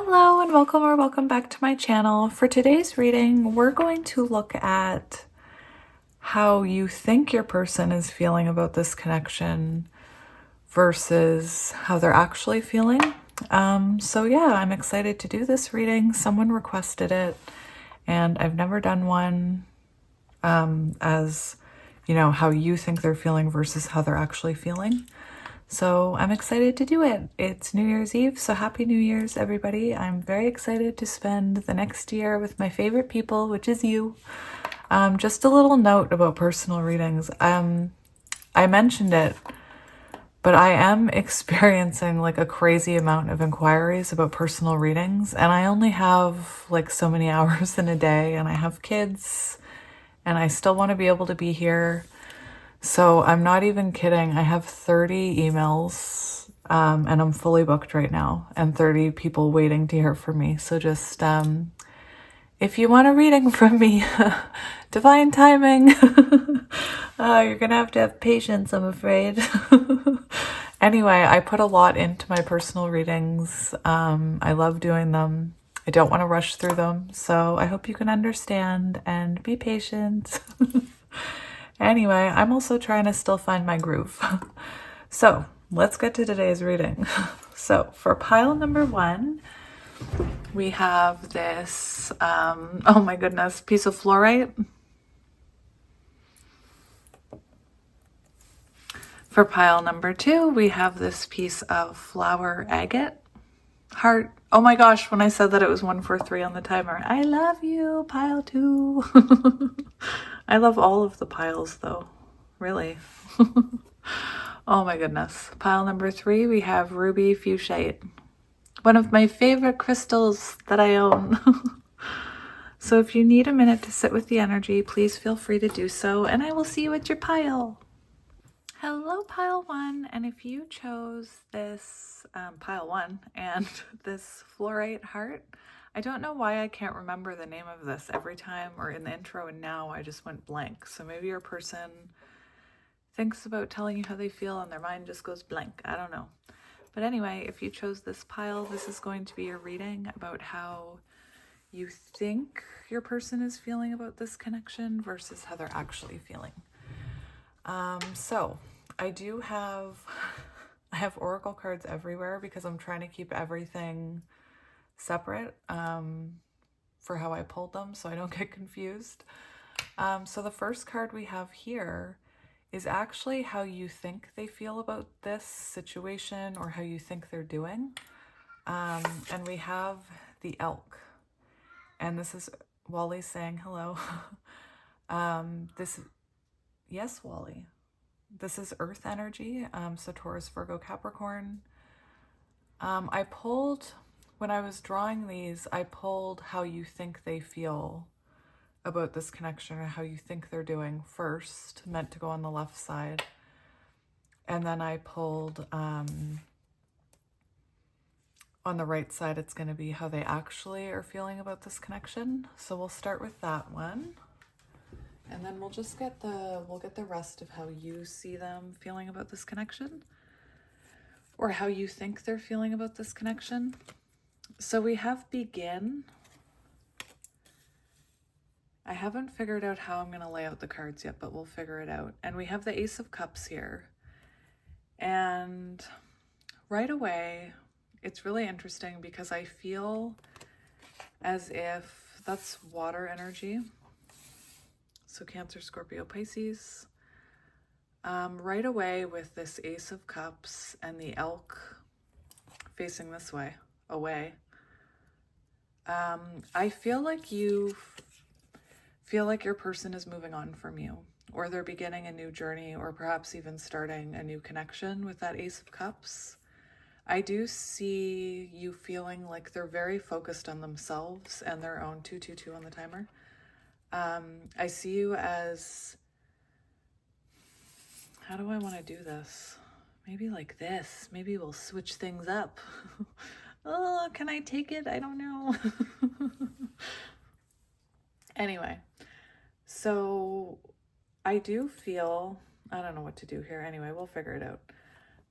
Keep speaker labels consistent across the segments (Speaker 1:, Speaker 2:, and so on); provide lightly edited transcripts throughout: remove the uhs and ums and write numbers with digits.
Speaker 1: Hello and welcome or welcome back to my channel. For today's reading, we're going to look at how you think your person is feeling about this connection versus how they're actually feeling. So yeah, I'm excited to do this reading. Someone requested it and I've never done one as, you know, how you think they're feeling versus how they're actually feeling. So I'm excited to do it. It's New Year's Eve, so Happy New Year's, everybody. I'm very excited to spend the next year with my favorite people, which is you. Just a little note about personal readings. I mentioned it, but I am experiencing like a crazy amount of inquiries about personal readings, and I only have like so many hours in a day, and I have kids, and I still want to be able to be here. So I'm not even kidding. I have 30 emails and I'm fully booked right now and 30 people waiting to hear from me. So just if you want a reading from me, divine timing, you're going to have patience, I'm afraid. Anyway, I put a lot into my personal readings. I love doing them. I don't want to rush through them. So I hope you can understand and be patient. Anyway, I'm also trying to still find my groove. So let's get to today's reading. So for pile number 1, we have this, oh my goodness, piece of fluorite. For pile number 2, we have this piece of flower agate heart. Oh my gosh, when I said that it was 143 on the timer, I love you, pile 2. I love all of the piles though, really. Oh my goodness. Pile number 3, we have ruby fuchsite, one of my favorite crystals that I own. So if you need a minute to sit with the energy, please feel free to do so, and I will see you at your pile. Hello, pile 1, and if you chose this pile 1 and this fluorite heart, I don't know why I can't remember the name of this every time, or in the intro and now I just went blank. So maybe your person thinks about telling you how they feel and their mind just goes blank. I don't know. But anyway, if you chose this pile, this is going to be your reading about how you think your person is feeling about this connection versus how they're actually feeling. So I have oracle cards everywhere because I'm trying to keep everything separate for how I pulled them so I don't get confused. So the first card we have here is actually how you think they feel about this situation or how you think they're doing. And we have the elk. And this is Wally saying hello. Yes, Wally. This is Earth energy, so Taurus, Virgo, Capricorn. When I was drawing these, I pulled how you think they feel about this connection or how you think they're doing first, meant to go on the left side. And then I pulled on the right side, it's going to be how they actually are feeling about this connection. So we'll start with that one. And then we'll just get the rest of how you see them feeling about this connection or how you think they're feeling about this connection. So we have begin. I haven't figured out how I'm going to lay out the cards yet, but we'll figure it out. And we have the Ace of Cups here. And right away, it's really interesting because I feel as if that's water energy. So Cancer, Scorpio, Pisces. Right away with this Ace of Cups and the elk facing this way, away. I feel like you feel like your person is moving on from you, or they're beginning a new journey, or perhaps even starting a new connection with that Ace of Cups. I do see you feeling like they're very focused on themselves and their own 222 on the timer. I see you as, how do I want to do this? Maybe like this. Maybe we'll switch things up. Oh, can I take it? I don't know. Anyway, so I do feel, I don't know what to do here. Anyway, we'll figure it out.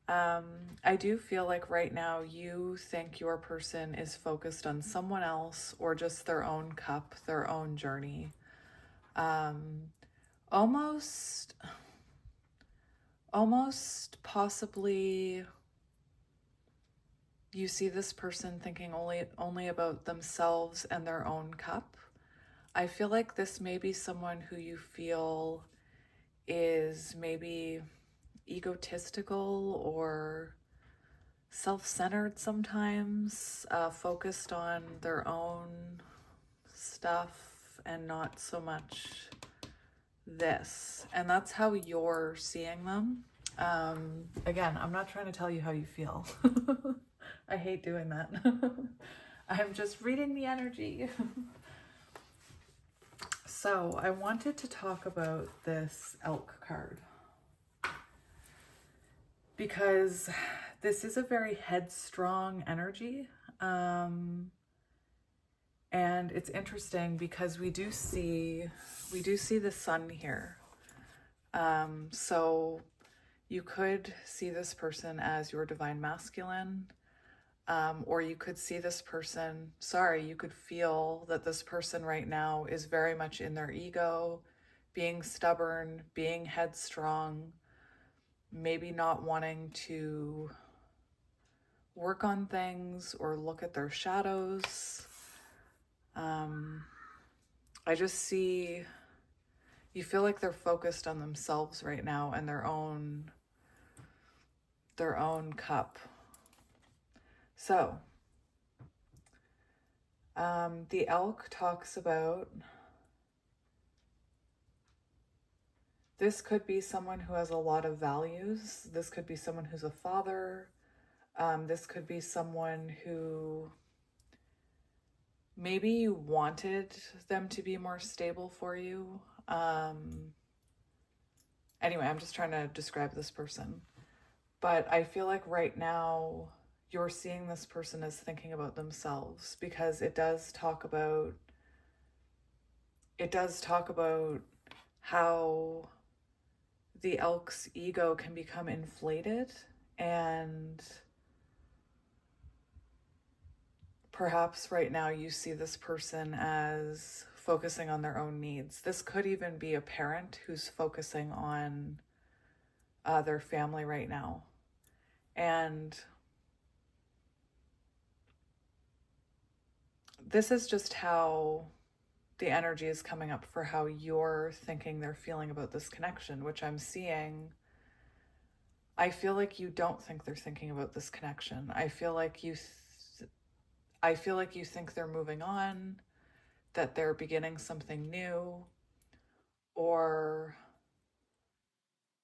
Speaker 1: I do feel like right now you think your person is focused on someone else or just their own cup, their own journey. Almost possibly you see this person thinking only about themselves and their own cup. I feel like this may be someone who you feel is maybe egotistical or self-centered sometimes, focused on their own stuff and not so much this. And that's how you're seeing them. Again, I'm not trying to tell you how you feel. I hate doing that. I'm just reading the energy. So I wanted to talk about this elk card because this is a very headstrong energy. And it's interesting because we do see the sun here. So you could see this person as your divine masculine, or you could see this person, you could feel that this person right now is very much in their ego, being stubborn, being headstrong, maybe not wanting to work on things or look at their shadows. I just see, you feel like they're focused on themselves right now and their own cup. So, the elk talks about, this could be someone who has a lot of values. This could be someone who's a father. This could be someone who maybe you wanted them to be more stable for you. Anyway, I'm just trying to describe this person. But I feel like right now you're seeing this person as thinking about themselves, because it does talk about how the elk's ego can become inflated, and perhaps right now you see this person as focusing on their own needs. This could even be a parent who's focusing on their family right now. And this is just how the energy is coming up for how you're thinking they're feeling about this connection, which I'm seeing. I feel like you don't think they're thinking about this connection. I feel like you think they're moving on, that they're beginning something new, or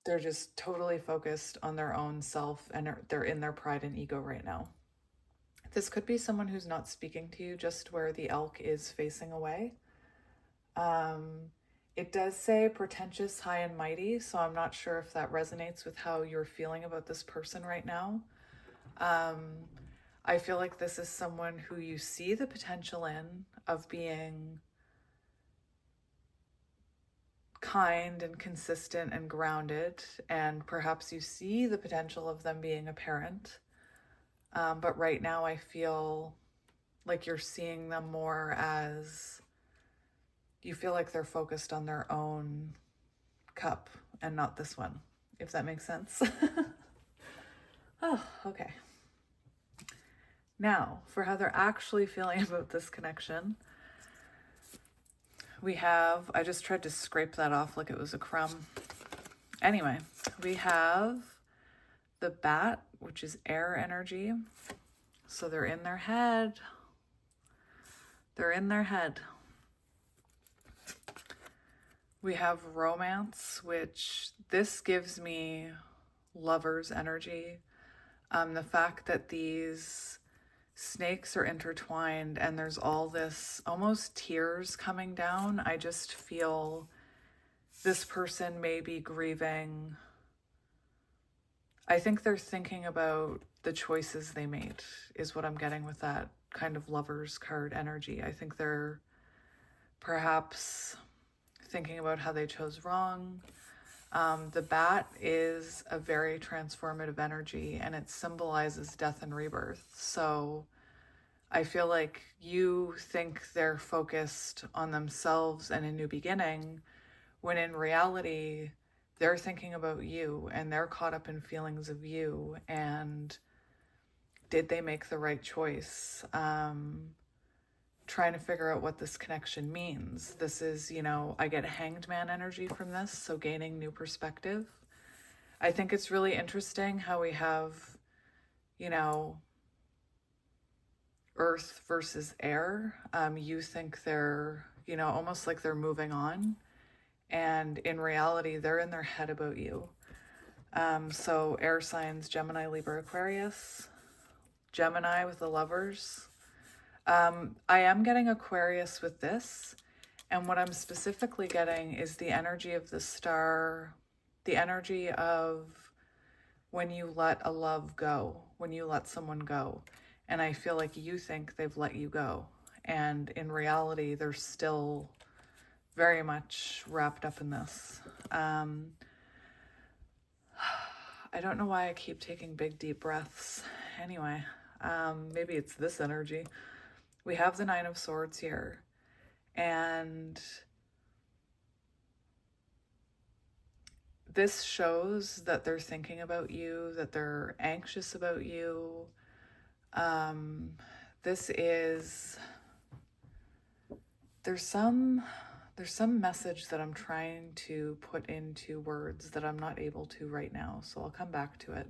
Speaker 1: they're just totally focused on their own self and they're in their pride and ego right now. This could be someone who's not speaking to you, just where the elk is facing away. It does say pretentious, high and mighty, so I'm not sure if that resonates with how you're feeling about this person right now. I feel like this is someone who you see the potential in, of being kind and consistent and grounded, and perhaps you see the potential of them being a parent. But right now I feel like you're seeing them more as, you feel like they're focused on their own cup and not this one, if that makes sense. Oh, okay. Now, for how they're actually feeling about this connection, we have, I just tried to scrape that off like it was a crumb. Anyway, we have the bat, which is air energy. So they're in their head. They're in their head. We have romance, which this gives me lover's energy. The fact that these snakes are intertwined and there's all this almost tears coming down. I just feel this person may be grieving. I think they're thinking about the choices they made, is what I'm getting with that kind of lover's card energy. I think they're perhaps thinking about how they chose wrong. The bat is a very transformative energy, and it symbolizes death and rebirth. So I feel like you think they're focused on themselves and a new beginning, when in reality, they're thinking about you and they're caught up in feelings of you. And did they make the right choice? Trying to figure out what this connection means. This is, I get hanged man energy from this, so gaining new perspective. I think it's really interesting how we have, earth versus air. You think they're, almost like they're moving on. And in reality, they're in their head about you. So air signs, Gemini, Libra, Aquarius. Gemini with the lovers. I am getting Aquarius with this. And what I'm specifically getting is the energy of the star, the energy of when you let a love go, when you let someone go. And I feel like you think they've let you go. And in reality, they're still very much wrapped up in this. I don't know why I keep taking big, deep breaths. Anyway, maybe it's this energy. We have the Nine of Swords here. And this shows that they're thinking about you, that they're anxious about you. This is, there's some message that I'm trying to put into words that I'm not able to right now, so I'll come back to it.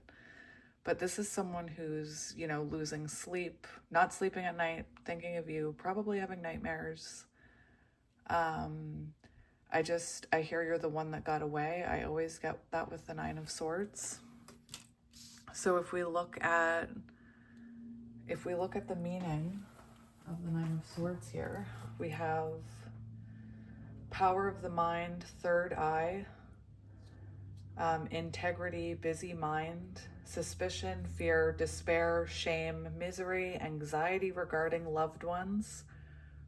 Speaker 1: But this is someone who's, losing sleep, not sleeping at night, thinking of you, probably having nightmares. I hear you're the one that got away. I always get that with the Nine of Swords. So if we look at the meaning of the Nine of Swords here, we have power of the mind, third eye, integrity, busy mind, suspicion, fear, despair, shame, misery, anxiety regarding loved ones,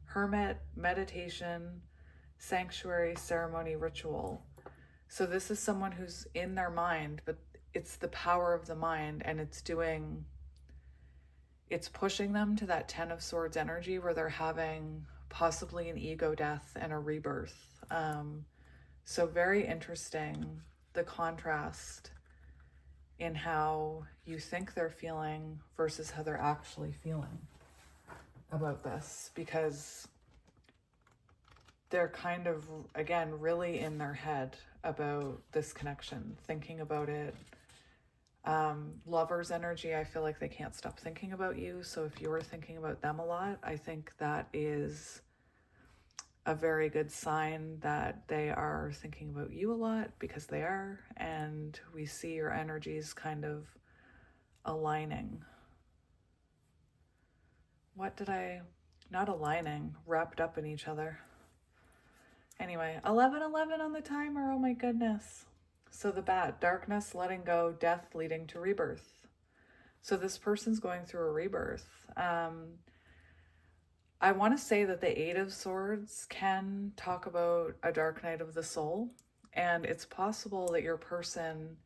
Speaker 1: hermit, meditation, sanctuary, ceremony, ritual. So this is someone who's in their mind, but it's the power of the mind, and it's pushing them to that Ten of Swords energy where they're having possibly an ego death and a rebirth. So very interesting, the contrast in how you think they're feeling versus how they're actually feeling about this, because they're kind of, again, really in their head about this connection, thinking about it. Lover's energy, I feel like they can't stop thinking about you. So if you're thinking about them a lot, I think that is a very good sign that they are thinking about you a lot, because they are. And we see your energies kind of aligning. Not aligning, wrapped up in each other. Anyway, 11:11 on the timer, oh my goodness. So the bat, darkness, letting go, death leading to rebirth. So this person's going through a rebirth. I want to say that the Eight of Swords can talk about a dark night of the soul. And it's possible that your person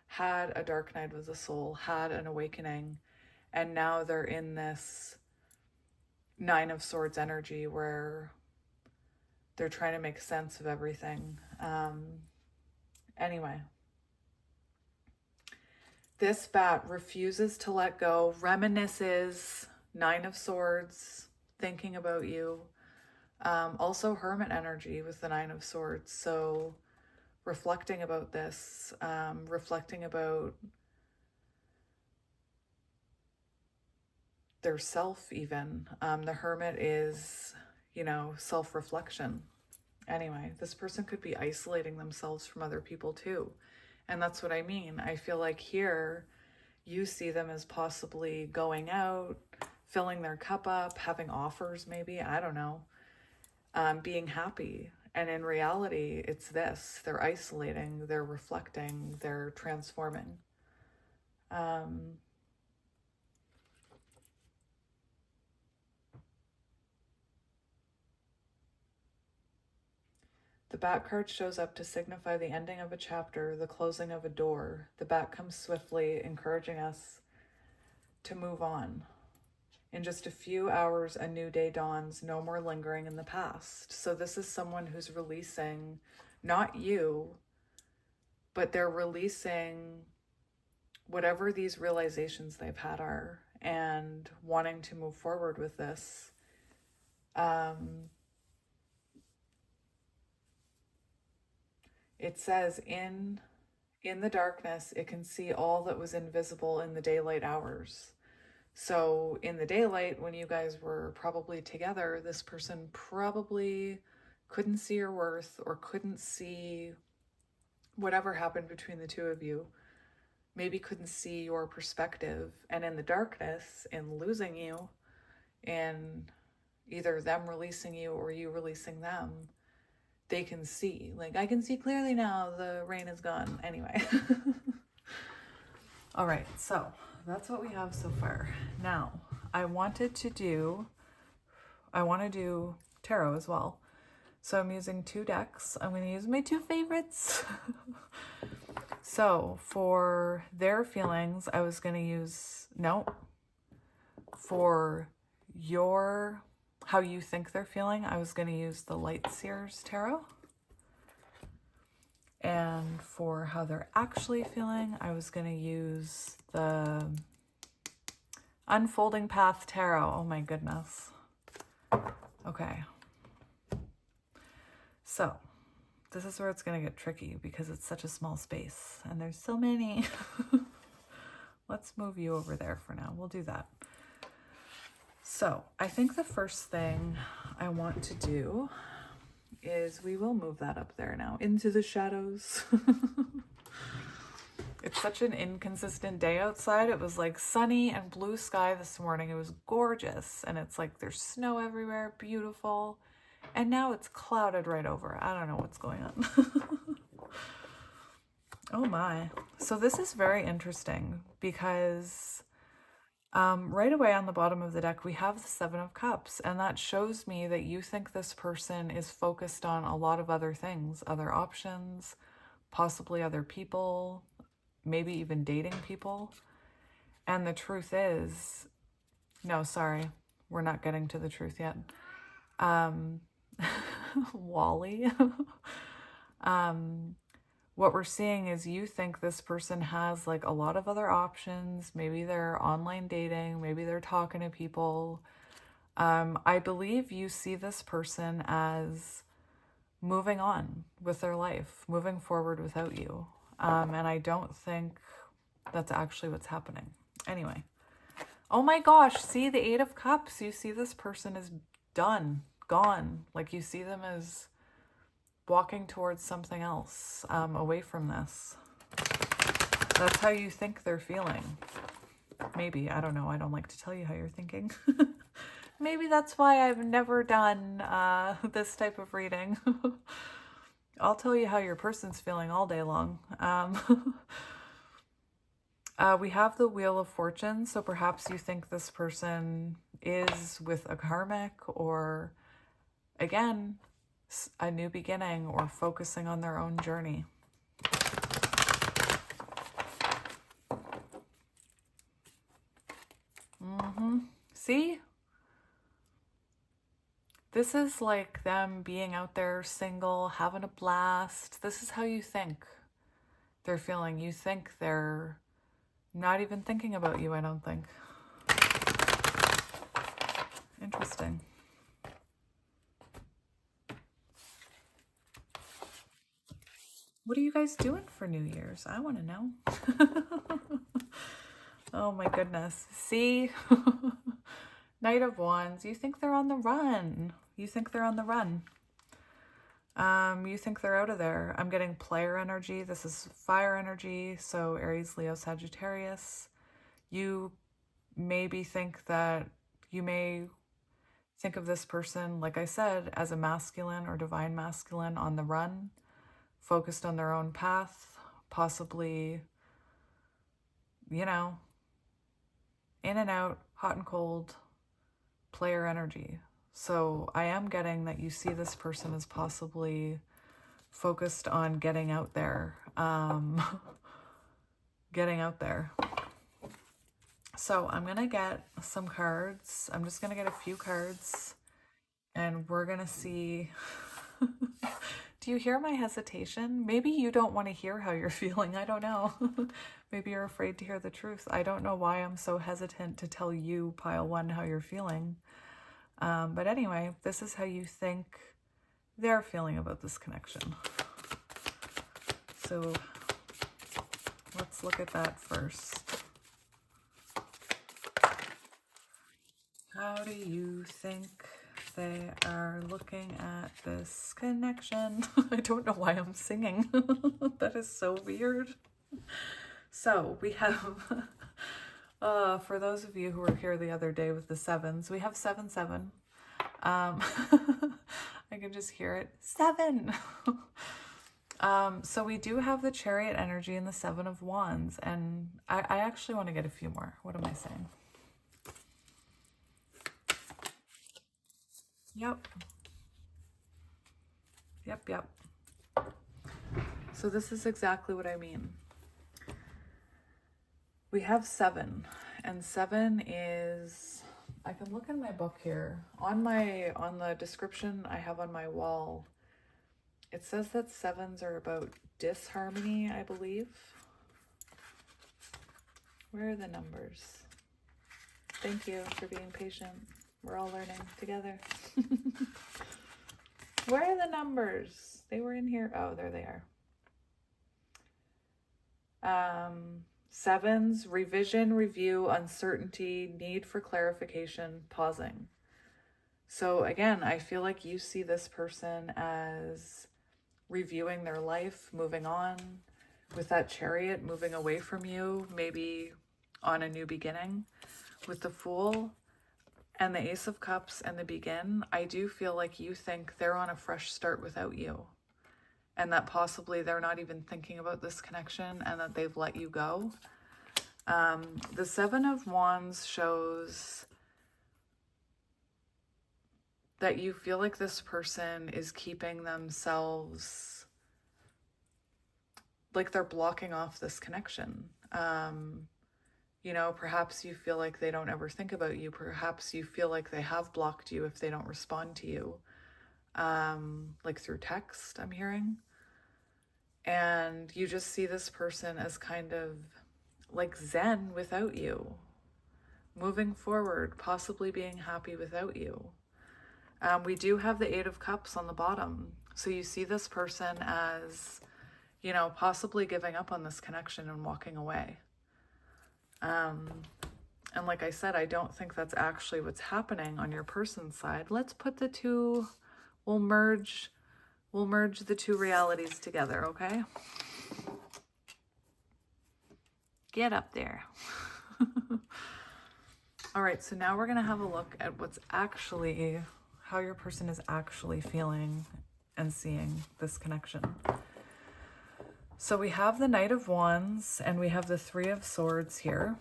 Speaker 1: had a dark night of the soul, had an awakening, and now they're in this Nine of Swords energy where they're trying to make sense of everything. Anyway, this bat refuses to let go, reminisces, Nine of Swords, thinking about you. Also hermit energy with the Nine of Swords. So reflecting about this, reflecting about their self even. The hermit is, self-reflection. Anyway, this person could be isolating themselves from other people too. And that's what I mean. I feel like here you see them as possibly going out, filling their cup up, having offers maybe, I don't know, being happy. And in reality, it's this. They're isolating, they're reflecting, they're transforming. The Bat card shows up to signify the ending of a chapter, the closing of a door. The Bat comes swiftly, encouraging us to move on. In just a few hours, a new day dawns, no more lingering in the past. So this is someone who's releasing, not you, but they're releasing whatever these realizations they've had are and wanting to move forward with this. It says in the darkness, it can see all that was invisible in the daylight hours. So in the daylight, when you guys were probably together, this person probably couldn't see your worth or couldn't see whatever happened between the two of you. Maybe couldn't see your perspective. And in the darkness, in losing you, in either them releasing you or you releasing them, they can see. Like, I can see clearly now, the rain is gone. Anyway. All right, so that's what we have so far. Now, I want to do tarot as well. So I'm using 2 decks. I'm going to use my 2 favorites. So for their feelings, I was going to use, for how you think they're feeling, I was going to use the Light Seers Tarot. And for how they're actually feeling, I was going to use the Unfolding Path Tarot. Oh my goodness. Okay. So this is where it's going to get tricky because it's such a small space and there's so many. Let's move you over there for now. We'll do that. So I think the first thing I want to do is we will move that up there now into the shadows. It's such an inconsistent day outside. It was like sunny and blue sky this morning. It was gorgeous. And it's like there's snow everywhere, beautiful. And now it's clouded right over. I don't know what's going on. Oh my. So this is very interesting because right away on the bottom of the deck, we have the 7 of Cups. And that shows me that you think this person is focused on a lot of other things, other options, possibly other people, maybe even dating people. And the truth is, no, sorry, we're not getting to the truth yet. Wally. What we're seeing is you think this person has like a lot of other options. Maybe they're online dating, maybe they're talking to people. I believe you see this person as moving on with their life, moving forward without you. And I don't think that's actually what's happening. Anyway. Oh my gosh, see the 8 of Cups. You see this person is done, gone. Like you see them as walking towards something else, away from this. That's how you think they're feeling. Maybe, I don't know. I don't like to tell you how you're thinking. Maybe that's why I've never done this type of reading. I'll tell you how your person's feeling all day long. We have the Wheel of Fortune, so perhaps you think this person is with a karmic or, again, a new beginning or focusing on their own journey. See? This is like them being out there single, having a blast. This is how you think they're feeling. You think they're not even thinking about you, I don't think. Interesting. What are you guys doing for New Year's? I want to know. Oh my goodness. See? Knight of Wands. You think they're on the run. You think they're on the run. You think they're out of there. I'm getting player energy. This is fire energy. So Aries, Leo, Sagittarius. You maybe think that you may think of this person, like I said, as a masculine or divine masculine on the run, focused on their own path, possibly, you know, in and out, hot and cold, player energy. So I am getting that you see this person as possibly focused on getting out there. Getting out there. So I'm going to get some cards. I'm just going to get a few cards and we're going to see. Do you hear my hesitation? Maybe you don't want to hear how you're feeling. I don't know. Maybe you're afraid to hear the truth. I don't know why I'm so hesitant to tell you, pile one, how you're feeling. But anyway, this is how you think they're feeling about this connection. So let's look at that first. How do you think they are looking at this connection? I don't know why I'm singing. That is so weird. So we have, for those of you who were here the other day with the sevens, we have 7-7. I can just hear it. 7. So we do have the Chariot energy and the 7 of Wands. And I actually want to get a few more. What am I saying? Yep. So this is exactly what I mean. We have 7, and 7 is, I can look in my book here. On the description I have on my wall, it says that 7s are about disharmony, I believe. Where are the numbers? Thank you for being patient. We're all learning together. Where are the numbers? They were in here. Oh, there they are. 7s, revision, review, uncertainty, need for clarification, pausing. So again, I feel like you see this person as reviewing their life, moving on, with that Chariot, moving away from you, maybe on a new beginning. With the Fool and the Ace of Cups and the Begin, I do feel like you think they're on a fresh start without you. And that possibly they're not even thinking about this connection and that they've let you go. The 7 of Wands shows that you feel like this person is keeping themselves, like they're blocking off this connection. You know, perhaps you feel like they don't ever think about you. Perhaps you feel like they have blocked you if they don't respond to you. Like through text, I'm hearing. And you just see this person as kind of like zen without you, moving forward, possibly being happy without you. We do have the 8 of Cups on the bottom. So you see this person as, you know, possibly giving up on this connection and walking away. And like I said, I don't think that's actually what's happening on your person's side. Let's put the two, we'll merge the two realities together, okay? Get up there. All right, so now we're going to have a look at what's actually, how your person is actually feeling and seeing this connection. So we have the Knight of Wands and we have the 3 of Swords here.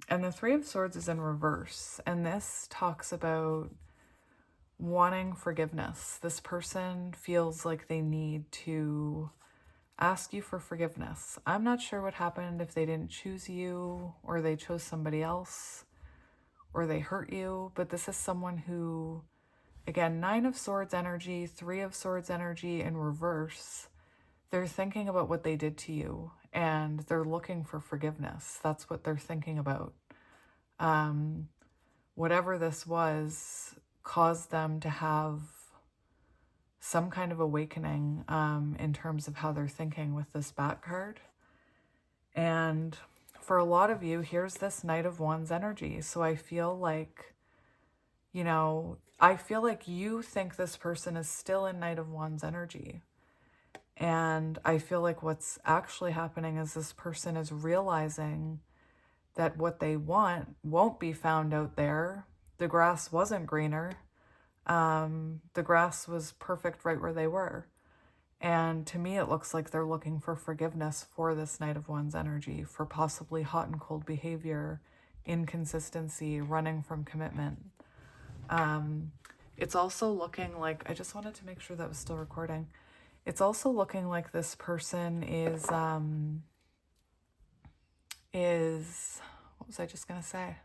Speaker 1: And the 3 of Swords is in reverse. And this talks about wanting forgiveness. This person feels like they need to ask you for forgiveness. I'm not sure what happened, if they didn't choose you or they chose somebody else or they hurt you. But this is someone who, again, 9 of Swords energy, 3 of Swords energy in reverse. They're thinking about what they did to you and they're looking for forgiveness. That's what they're thinking about. Whatever this was caused them to have some kind of awakening in terms of how they're thinking with this Bat card. And for a lot of you, here's this Knight of Wands energy. So I feel like, you know, I feel like you think this person is still in Knight of Wands energy. And I feel like what's actually happening is this person is realizing that what they want won't be found out there. The grass wasn't greener. The grass was perfect right where they were. And to me, it looks like they're looking for forgiveness for this Knight of Wands energy, for possibly hot and cold behavior, inconsistency, running from commitment. It's also looking like, I just wanted to make sure that was still recording. It's also looking like this person is, what was I just going to say?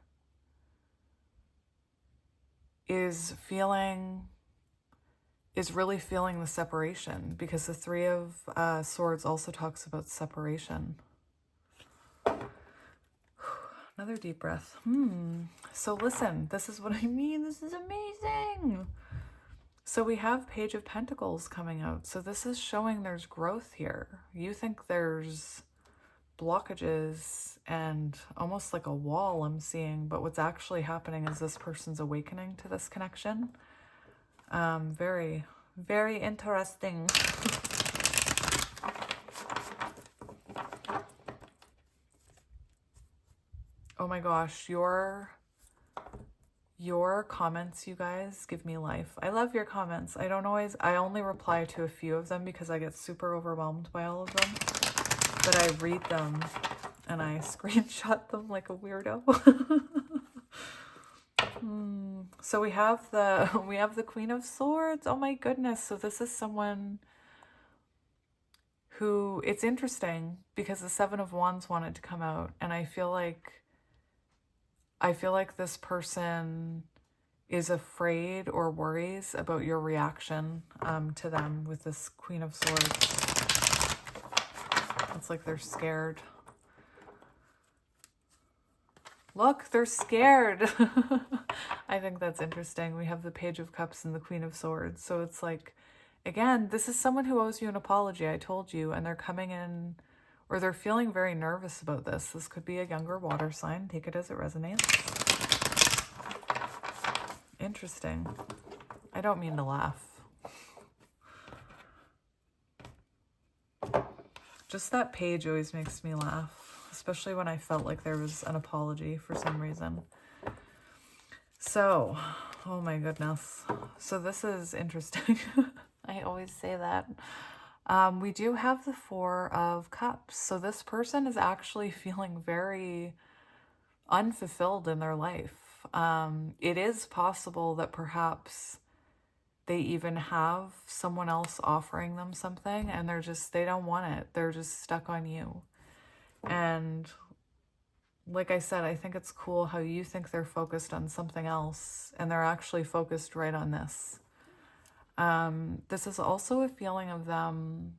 Speaker 1: Is really feeling the separation, because the Three of Swords also talks about separation. Another deep breath. So listen, this is what I mean. This is amazing. So we have Page of Pentacles coming out. So this is showing there's growth here. You think there's blockages and almost like a wall I'm seeing, but what's actually happening is this person's awakening to this connection. Very, very interesting. Oh my gosh, your comments, you guys, give me life. I love your comments. I only reply to a few of them because I get super overwhelmed by all of them. But I read them and I screenshot them like a weirdo. So we have the Queen of Swords. Oh my goodness. So this is someone who, it's interesting because the Seven of Wands wanted to come out, and I feel like this person is afraid or worries about your reaction to them with this Queen of Swords. It's like they're scared. Look, they're scared. I think that's interesting. We have the Page of Cups and the Queen of Swords. So it's like, again, this is someone who owes you an apology, I told you, and they're coming in, or they're feeling very nervous about this. This could be a younger water sign. Take it as it resonates. Interesting. I don't mean to laugh. Just that page always makes me laugh, especially when I felt like there was an apology for some reason. So, oh my goodness. So this is interesting. I always say that. We do have the Four of Cups. So this person is actually feeling very unfulfilled in their life. It is possible that perhaps they even have someone else offering them something and they don't want it. They're just stuck on you. And like I said, I think it's cool how you think they're focused on something else and they're actually focused right on this. This is also a feeling of them,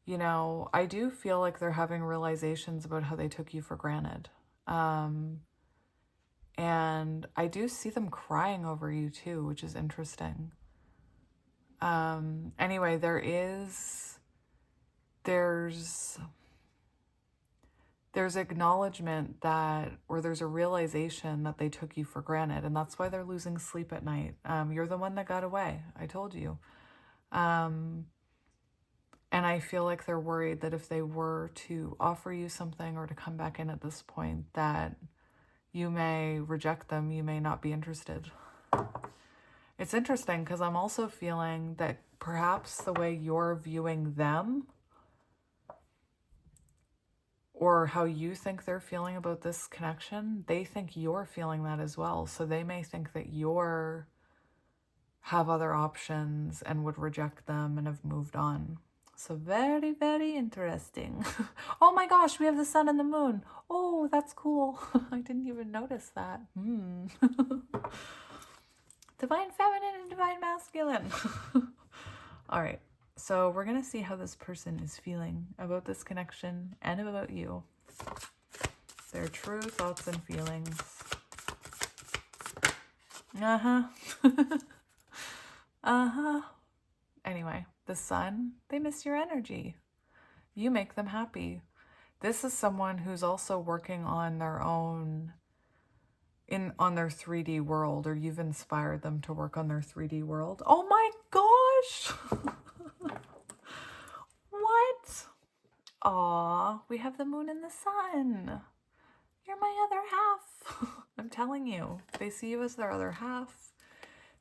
Speaker 1: you know, I do feel like they're having realizations about how they took you for granted. And I do see them crying over you too, which is interesting. Anyway, there's acknowledgement that, or there's a realization that they took you for granted, and that's why they're losing sleep at night. You're the one that got away. I told you. And I feel like they're worried that if they were to offer you something or to come back in at this point, that you may reject them, you may not be interested. It's interesting because I'm also feeling that perhaps the way you're viewing them or how you think they're feeling about this connection, they think you're feeling that as well. So they may think that you're have other options and would reject them and have moved on. So very, very interesting. Oh my gosh, we have the sun and the moon. Oh, that's cool. I didn't even notice that. Divine feminine and divine masculine. All right. So we're going to see how this person is feeling about this connection and about you. Their true thoughts and feelings. Anyway, the sun, they miss your energy. You make them happy. This is someone who's also working on their own, on their 3D world, or you've inspired them to work on their 3D world. Oh my gosh! What? Aw, we have the moon and the sun. You're my other half. I'm telling you, they see you as their other half.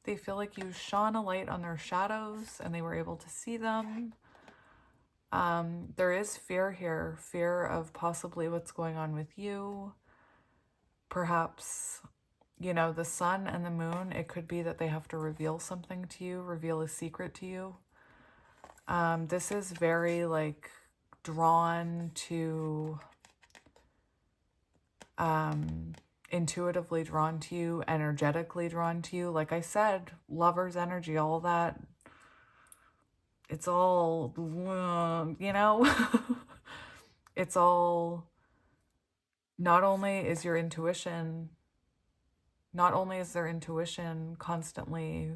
Speaker 1: They feel like you shone a light on their shadows and they were able to see them. There is fear here, fear of possibly what's going on with you. Perhaps, you know, the sun and the moon, it could be that they have to reveal something to you, reveal a secret to you. This is very like drawn to, intuitively drawn to you, energetically drawn to you. Like I said, lover's energy, all that, it's all, you know, it's all, not only is your intuition, not only is their intuition constantly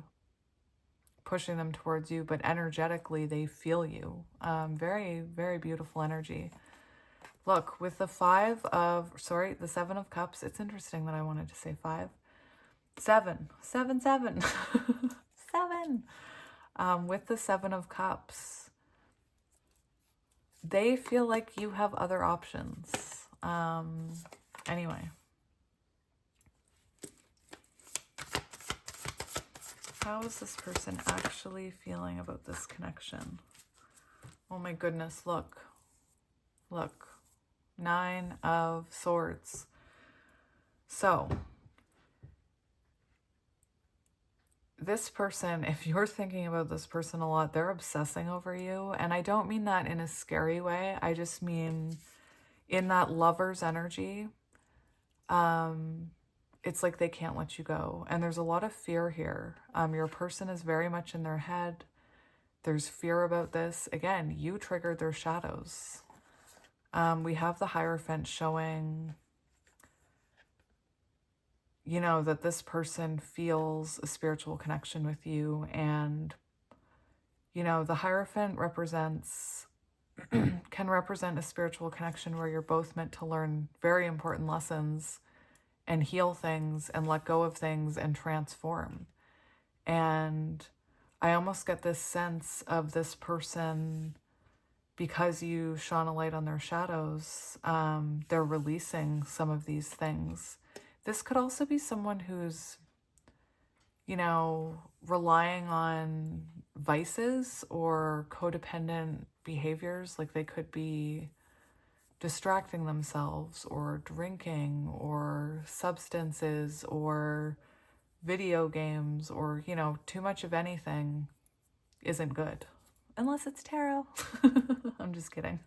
Speaker 1: pushing them towards you, but energetically they feel you. Very, very beautiful energy. Look, with the the 7 of Cups, it's interesting that I wanted to say 5. 7. 7, 7. 7. With the 7 of Cups, they feel like you have other options. Anyway. How is this person actually feeling about this connection? Oh my goodness, look. Look. 9 of Swords. So, this person, if you're thinking about this person a lot, they're obsessing over you. And I don't mean that in a scary way. I just mean in that lover's energy. It's like they can't let you go. And there's a lot of fear here. Your person is very much in their head. There's fear about this. Again, you triggered their shadows. We have the Hierophant showing, you know, that this person feels a spiritual connection with you. And, you know, the Hierophant represents, can represent a spiritual connection where you're both meant to learn very important lessons and heal things and let go of things and transform. And I almost get this sense of this person, because you shone a light on their shadows, they're releasing some of these things. This could also be someone who's, you know, relying on vices or codependent behaviors. Like they could be distracting themselves or drinking or substances or video games or, you know, too much of anything isn't good. Unless it's tarot. I'm just kidding.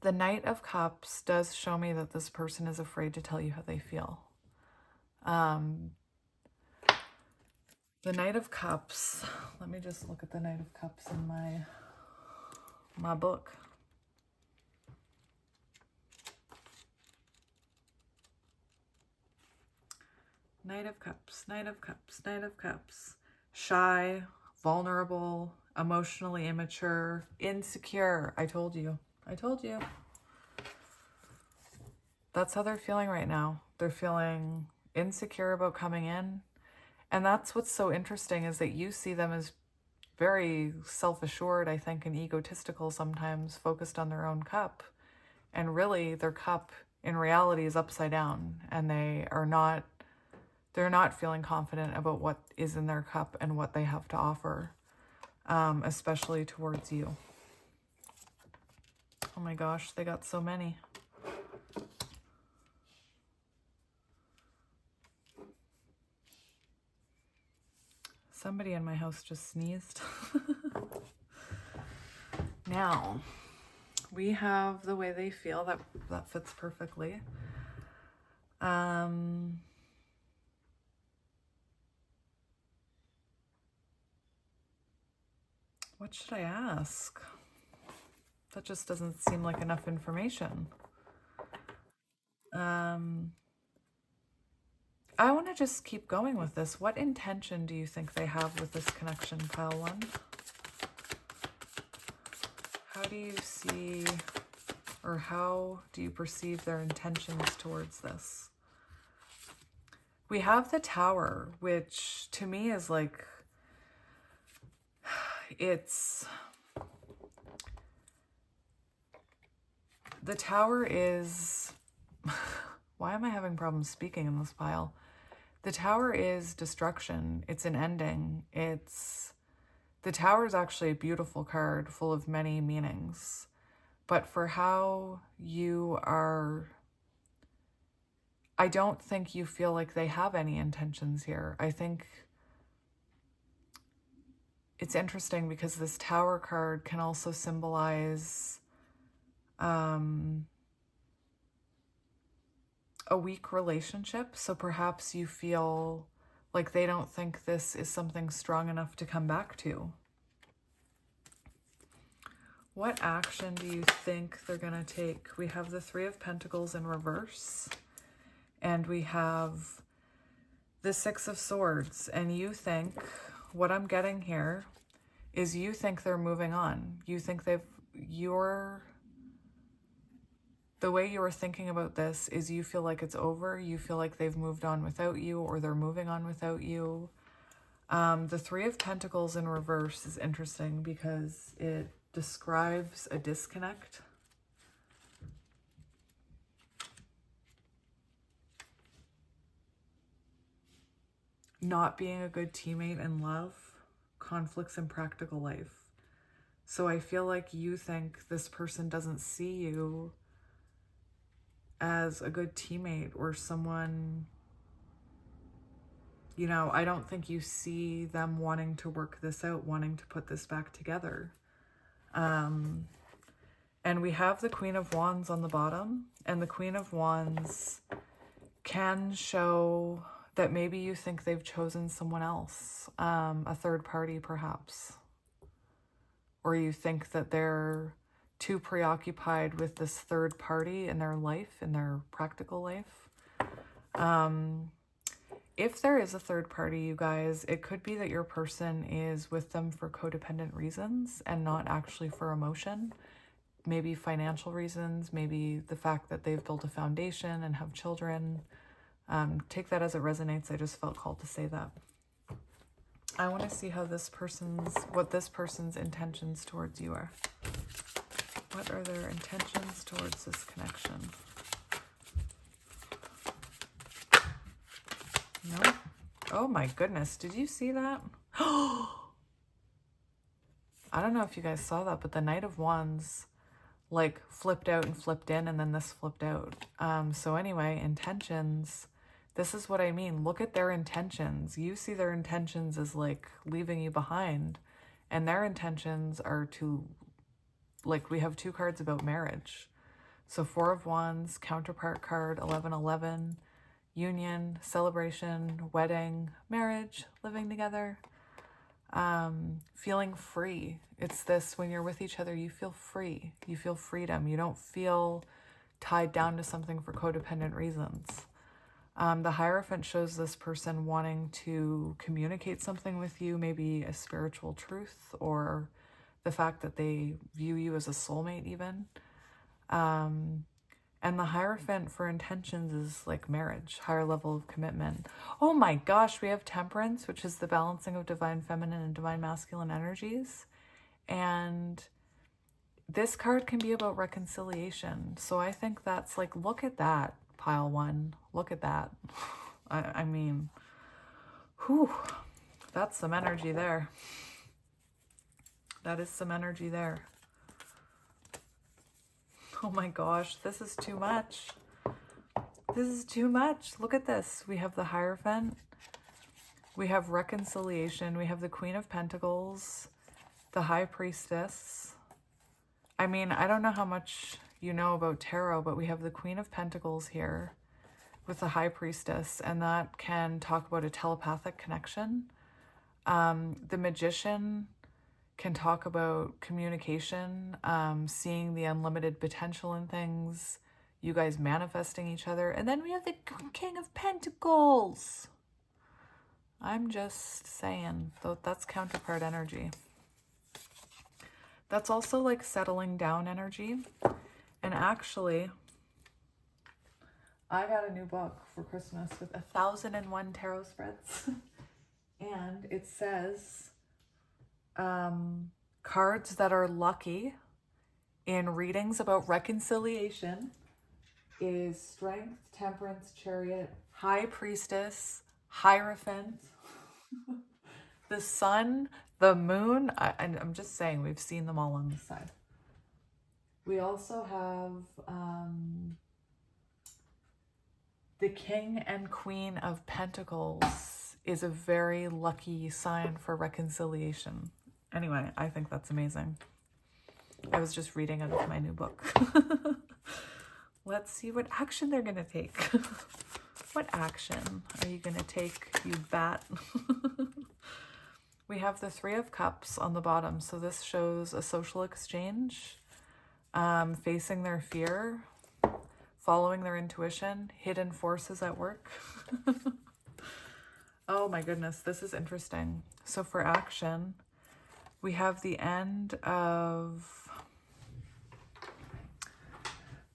Speaker 1: The Knight of Cups does show me that this person is afraid to tell you how they feel. The Knight of Cups, let me just look at the Knight of Cups in my book. Knight of Cups, Knight of Cups, Knight of Cups. Shy, vulnerable, emotionally immature, insecure. I told you. I told you. That's how they're feeling right now. They're feeling insecure about coming in. And that's what's so interesting, is that you see them as very self-assured, I think, and egotistical sometimes, focused on their own cup. And really, their cup in reality is upside down, and they're not feeling confident about what is in their cup and what they have to offer, especially towards you. Oh my gosh, they got so many. Somebody in my house just sneezed. Now, we have the way they feel. That fits perfectly. What should I ask? That just doesn't seem like enough information. I want to just keep going with this. What intention do you think they have with this connection, pile 1? How do you see, or how do you perceive their intentions towards this? We have the Tower, which to me is like, the Tower is, why am I having problems speaking in this pile? The Tower is destruction. It's an ending. The Tower is actually a beautiful card full of many meanings. But for how you are, I don't think you feel like they have any intentions here. I think it's interesting because this Tower card can also symbolize a weak relationship. So perhaps you feel like they don't think this is something strong enough to come back to. What action do you think they're going to take? We have the Three of Pentacles in reverse, and we have the Six of Swords. And you think, what I'm getting here is you think they're moving on. You think the way you were thinking about this is you feel like it's over. You feel like they've moved on without you, or they're moving on without you. The Three of Pentacles in reverse is interesting because it describes a disconnect. Not being a good teammate in love, conflicts in practical life. So I feel like you think this person doesn't see you as a good teammate or someone, you know, I don't think you see them wanting to work this out, wanting to put this back together. And we have the Queen of Wands on the bottom, and the Queen of Wands can show that maybe you think they've chosen someone else, a third party perhaps, or you think that they're too preoccupied with this third party in their life, in their practical life. If there is a third party, you guys, it could be that your person is with them for codependent reasons and not actually for emotion. Maybe financial reasons, maybe the fact that they've built a foundation and have children. Take that as it resonates. I just felt called to say that. I want to see how what this person's intentions towards you are. What are their intentions towards this connection? No. Oh my goodness. Did you see that? I don't know if you guys saw that, but the Knight of Wands like flipped out and flipped in, and then this flipped out. So anyway, intentions. This is what I mean. Look at their intentions. You see their intentions as like leaving you behind, and their intentions are to, like, we have two cards about marriage. So Four of Wands, counterpart card, 1111, union, celebration, wedding, marriage, living together, feeling free. It's this, when you're with each other, you feel free. You feel freedom. You don't feel tied down to something for codependent reasons. The Hierophant shows this person wanting to communicate something with you, maybe a spiritual truth, or the fact that they view you as a soulmate even. And the Hierophant for intentions is like marriage, higher level of commitment. Oh my gosh, we have Temperance, which is the balancing of divine feminine and divine masculine energies. And this card can be about reconciliation. So I think that's like, look at that, pile one. Look at that. I mean, whew, that's some energy there. That is some energy there. Oh my gosh, this is too much. This is too much. Look at this. We have the Hierophant. We have reconciliation. We have the Queen of Pentacles, the High Priestess. I mean, I don't know how much you know about tarot, but we have the Queen of Pentacles here with the High Priestess, and that can talk about a telepathic connection. The Magician can talk about communication, seeing the unlimited potential in things, you guys manifesting each other. And then we have the King of Pentacles. I'm just saying, though, that's counterpart energy. That's also like settling down energy. And actually, I got a new book for Christmas with 1001 tarot spreads. And it says, cards that are lucky in readings about reconciliation is Strength, Temperance, Chariot, High Priestess, Hierophant, the Sun, the Moon. And I'm just saying, we've seen them all on this side. We also have the King and Queen of Pentacles is a very lucky sign for reconciliation. Anyway, I think that's amazing. I was just reading out of my new book. Let's see what action they're going to take. What action are you going to take, you bat? We have the Three of Cups on the bottom. So this shows a social exchange, facing their fear, following their intuition, hidden forces at work. Oh my goodness, this is interesting. So for action, we have the end of...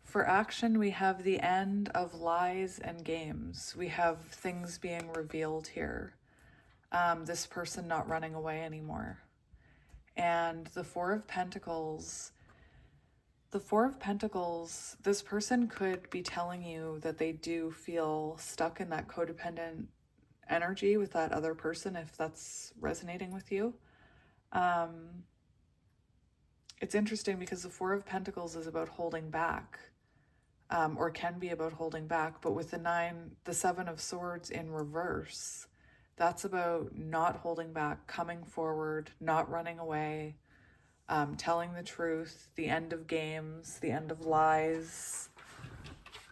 Speaker 1: For action, we have the end of lies and games. We have things being revealed here. This person not running away anymore. And the Four of Pentacles, this person could be telling you that they do feel stuck in that codependent energy with that other person, if that's resonating with you. It's interesting because the Four of Pentacles is about holding back, or can be about holding back, but with the Seven of Swords in reverse, that's about not holding back, coming forward, not running away, telling the truth, the end of games, the end of lies.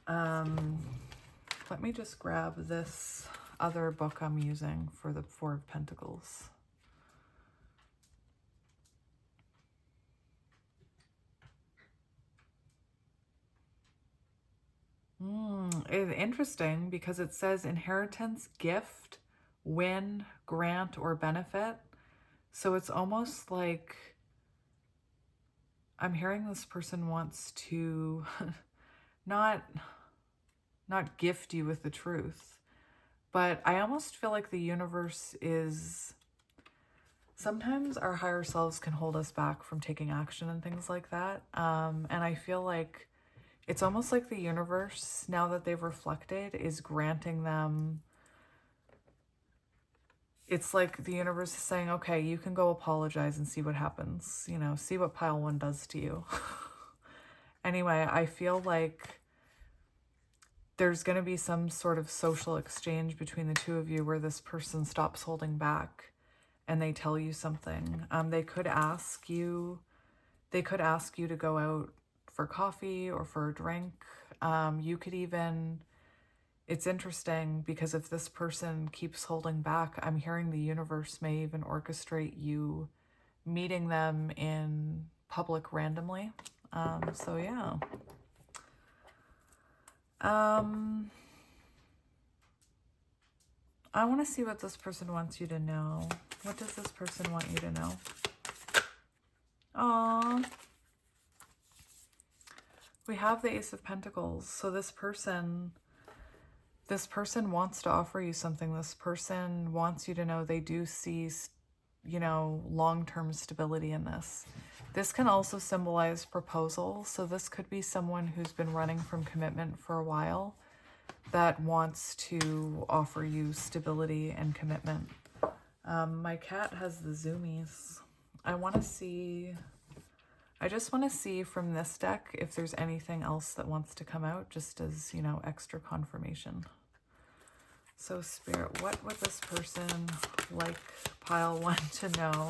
Speaker 1: Let me just grab this other book I'm using for the Four of Pentacles. It's interesting because it says inheritance, gift, win, grant, or benefit. So it's almost like I'm hearing this person wants to not gift you with the truth, but I almost feel like the universe is... Sometimes our higher selves can hold us back from taking action and things like that. And I feel like it's almost like the universe, now that they've reflected, is granting them... It's like the universe is saying, okay, you can go apologize and see what happens. You know, see what pile one does to you. Anyway, I feel like there's going to be some sort of social exchange between the two of you where this person stops holding back and they tell you something. They could ask you to go out for coffee or for a drink. You could even... It's interesting because if this person keeps holding back, I'm hearing the universe may even orchestrate you meeting them in public randomly. So yeah. I want to see what this person wants you to know. What does this person want you to know? Aww. We have the Ace of Pentacles. So this person wants to offer you something. This person wants you to know they do see, you know, long-term stability in this. This can also symbolize proposal. So this could be someone who's been running from commitment for a while that wants to offer you stability and commitment. My cat has the zoomies. I just want to see from this deck if there's anything else that wants to come out, just as, you know, extra confirmation. So Spirit, what would this person like pile one to know?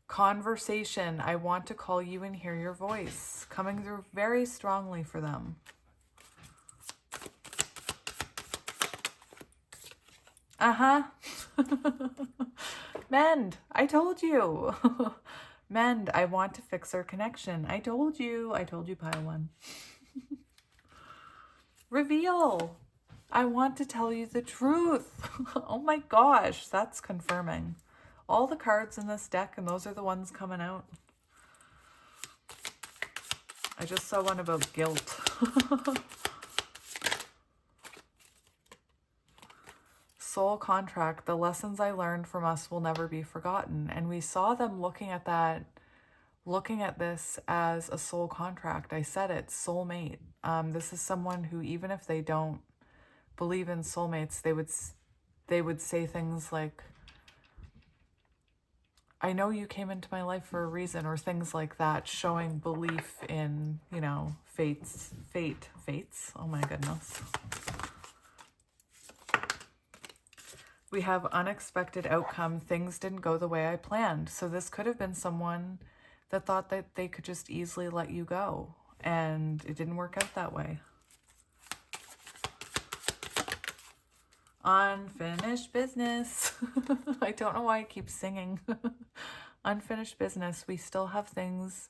Speaker 1: Conversation. I want to call you and hear your voice. Coming through very strongly for them. Mend. I told you. Mend. I want to fix our connection. I told you pile one. Reveal. I want to tell you the truth. Oh my gosh, that's confirming. All the cards in this deck, and those are the ones coming out. I just saw one about guilt. Soul contract. The lessons I learned from us will never be forgotten. And we saw them looking at this as a soul contract. I said it, soulmate. This is someone who, even if they don't believe in soulmates, they would say things like, I know you came into my life for a reason, or things like that, showing belief in, you know, fates. Oh my goodness. We have unexpected outcome. Things didn't go the way I planned. So this could have been someone that thought that they could just easily let you go, and it didn't work out that way. Unfinished business. I don't know why I keep singing. Unfinished business. We still have things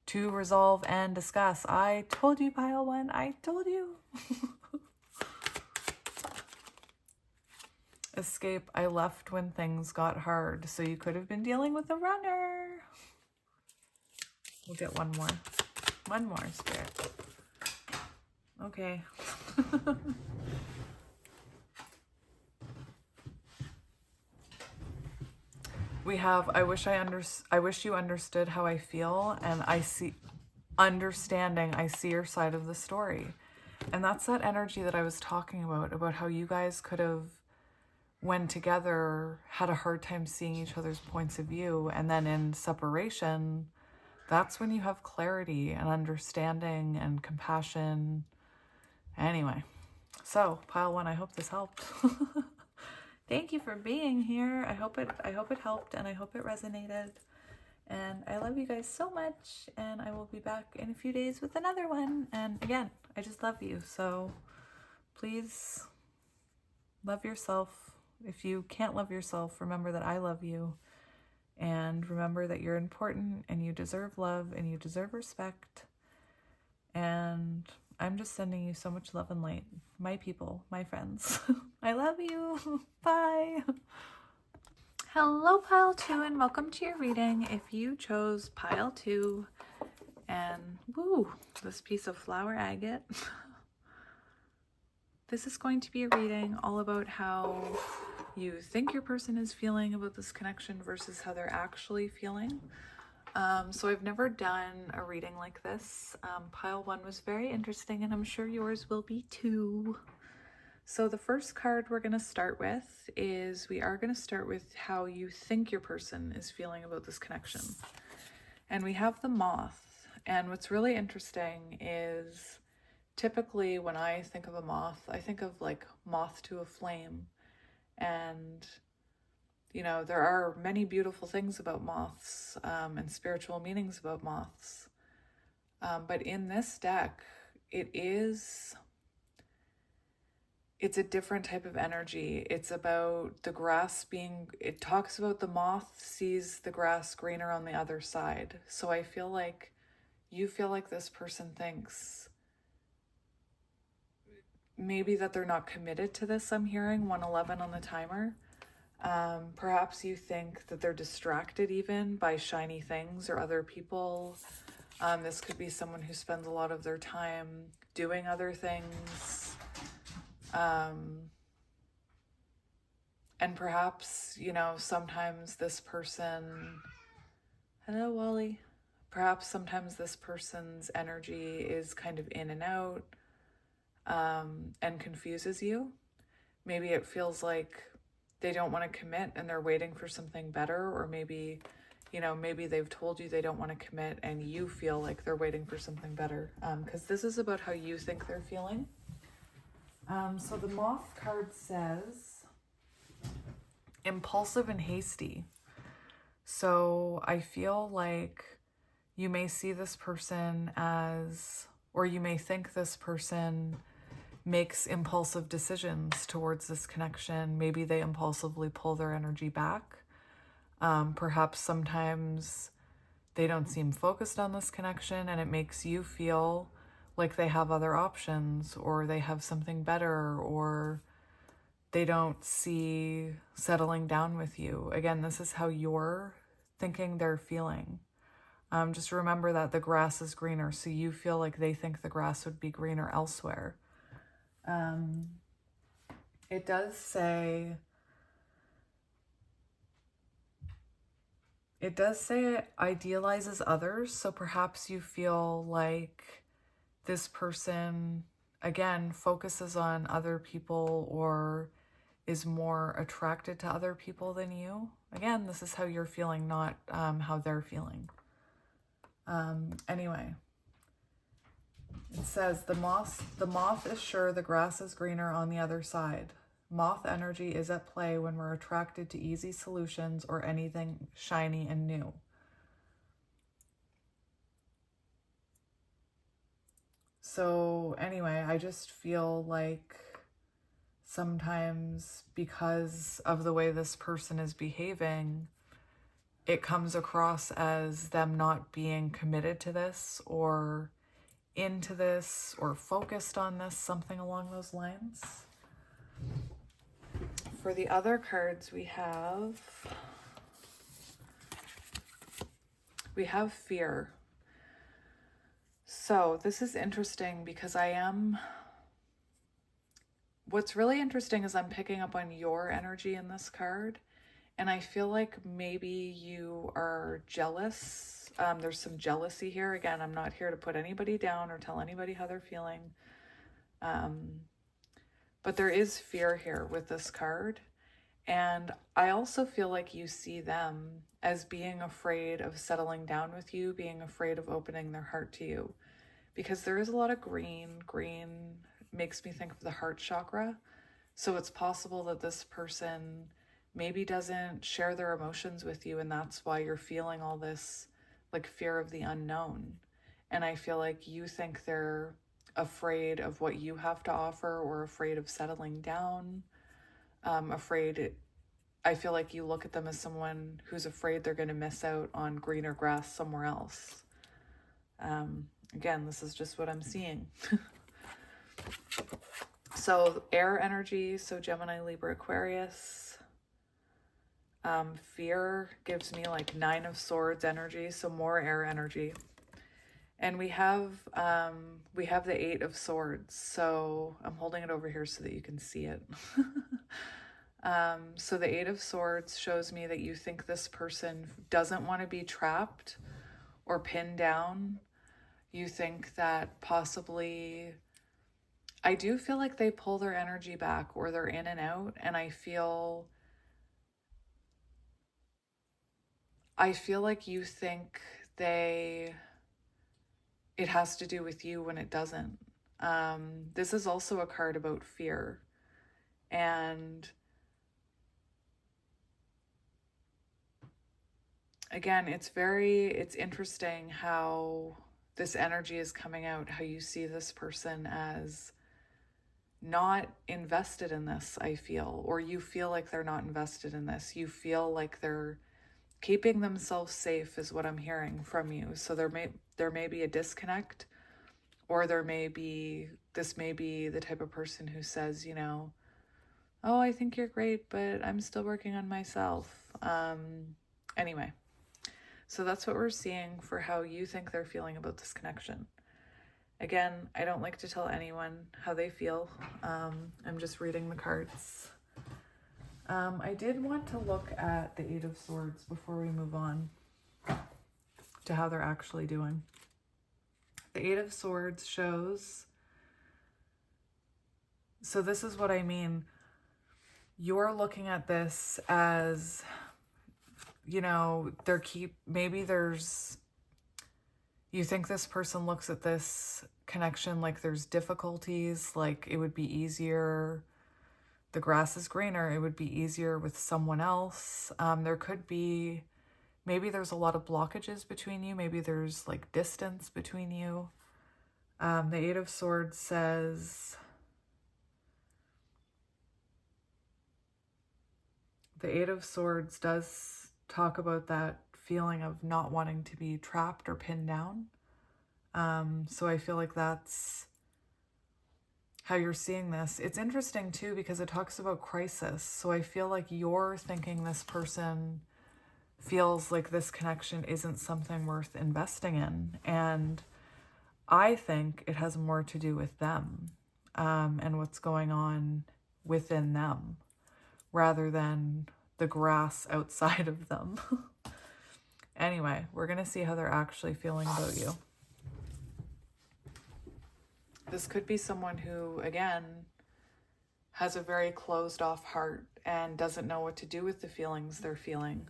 Speaker 1: to resolve and discuss. I told you, pile one. I told you. Escape. I left when things got hard. So you could have been dealing with a runner. We'll get one more. One more, Spirit. Okay. We have, I wish you understood how I feel, and I see understanding. I see your side of the story. And that's that energy that I was talking about how you guys could have, when together, had a hard time seeing each other's points of view. And then in separation, that's when you have clarity and understanding and compassion. Anyway, so pile one, I hope this helped. Thank you for being here. I hope it helped, and I hope it resonated. And I love you guys so much, and I will be back in a few days with another one. And again, I just love you. So please love yourself. If you can't love yourself, remember that I love you. And remember that you're important, and you deserve love, and you deserve respect. And I'm just sending you so much love and light. My people, my friends. I love you. Bye. Hello, pile two, and welcome to your reading. If you chose pile two and woo, this piece of flower agate, this is going to be a reading all about how you think your person is feeling about this connection versus how they're actually feeling. So I've never done a reading like this. Pile one was very interesting, and I'm sure yours will be too. So the first card we're going to start with is we are going to start with how you think your person is feeling about this connection. And we have the moth. And what's really interesting is typically when I think of a moth, I think of like moth to a flame. And you know, there are many beautiful things about moths and spiritual meanings about moths. But in this deck, it's a different type of energy. It's about the grass it talks about the moth sees the grass greener on the other side. So I feel like you feel like this person thinks maybe that they're not committed to this. I'm hearing 111 on the timer. Perhaps you think that they're distracted even by shiny things or other people. This could be someone who spends a lot of their time doing other things. And perhaps, you know, sometimes this person, hello, Wally. Perhaps sometimes this person's energy is kind of in and out, and confuses you. Maybe it feels like they don't want to commit and they're waiting for something better, or maybe, you know, maybe they've told you they don't want to commit and you feel like they're waiting for something better. Because this is about how you think they're feeling. So the moth card says impulsive and hasty. So I feel like you may see this person as, or you may think this person makes impulsive decisions towards this connection. Maybe they impulsively pull their energy back. Perhaps sometimes they don't seem focused on this connection, and it makes you feel like they have other options, or they have something better, or they don't see settling down with you. Again, this is how you're thinking they're feeling. Just remember that the grass is greener, so you feel like they think the grass would be greener elsewhere. It does say it idealizes others. So perhaps you feel like this person, again, focuses on other people or is more attracted to other people than you. Again, this is how you're feeling, not how they're feeling. Anyway. It says the moth is sure the grass is greener on the other side. Moth energy is at play when we're attracted to easy solutions or anything shiny and new. So anyway, I just feel like sometimes because of the way this person is behaving, it comes across as them not being committed to this or into this or focused on this, something along those lines. For the other cards we have fear. So this is interesting because what's really interesting is I'm picking up on your energy in this card. And I feel like maybe you are jealous. There's some jealousy here. Again, I'm not here to put anybody down or tell anybody how they're feeling. But there is fear here with this card. And I also feel like you see them as being afraid of settling down with you, being afraid of opening their heart to you. Because there is a lot of green. Green makes me think of the heart chakra. So it's possible that this person maybe doesn't share their emotions with you, and that's why you're feeling all this like fear of the unknown. And I feel like you think they're afraid of what you have to offer or afraid of settling down. I feel like you look at them as someone who's afraid they're going to miss out on greener grass somewhere else. Again, this is just what I'm seeing. So air energy, so Gemini, Libra, Aquarius. Fear gives me like 9 of Swords energy, so more air energy. And we have the 8 of Swords. So I'm holding it over here so that you can see it. So the 8 of Swords shows me that you think this person doesn't want to be trapped or pinned down. You think that possibly, I do feel like they pull their energy back or they're in and out. And I feel like you think it has to do with you when it doesn't. This is also a card about fear. And again, it's interesting how this energy is coming out, how you see this person as not invested in this, I feel, or you feel like they're not invested in this. You feel like they're keeping themselves safe is what I'm hearing from you. So there may be a disconnect, or this may be the type of person who says, oh, I think you're great, but I'm still working on myself. Anyway, so that's what we're seeing for how you think they're feeling about this connection. Again, I don't like to tell anyone how they feel. I'm just reading the cards. I did want to look at the 8 of Swords before we move on to how they're actually doing. The 8 of Swords shows, so this is what I mean. You're looking at this as, you think this person looks at this connection like there's difficulties, like it would be easier. The grass is greener. It would be easier with someone else. There could be, maybe there's a lot of blockages between you. Maybe there's like distance between you. The 8 of Swords says, the 8 of Swords does talk about that feeling of not wanting to be trapped or pinned down. So I feel like that's how you're seeing this. It's interesting too, because it talks about crisis. So I feel like you're thinking this person feels like this connection isn't something worth investing in. And I think it has more to do with them, and what's going on within them rather than the grass outside of them. Anyway, we're going to see how they're actually feeling about you. This could be someone who, again, has a very closed off heart and doesn't know what to do with the feelings they're feeling.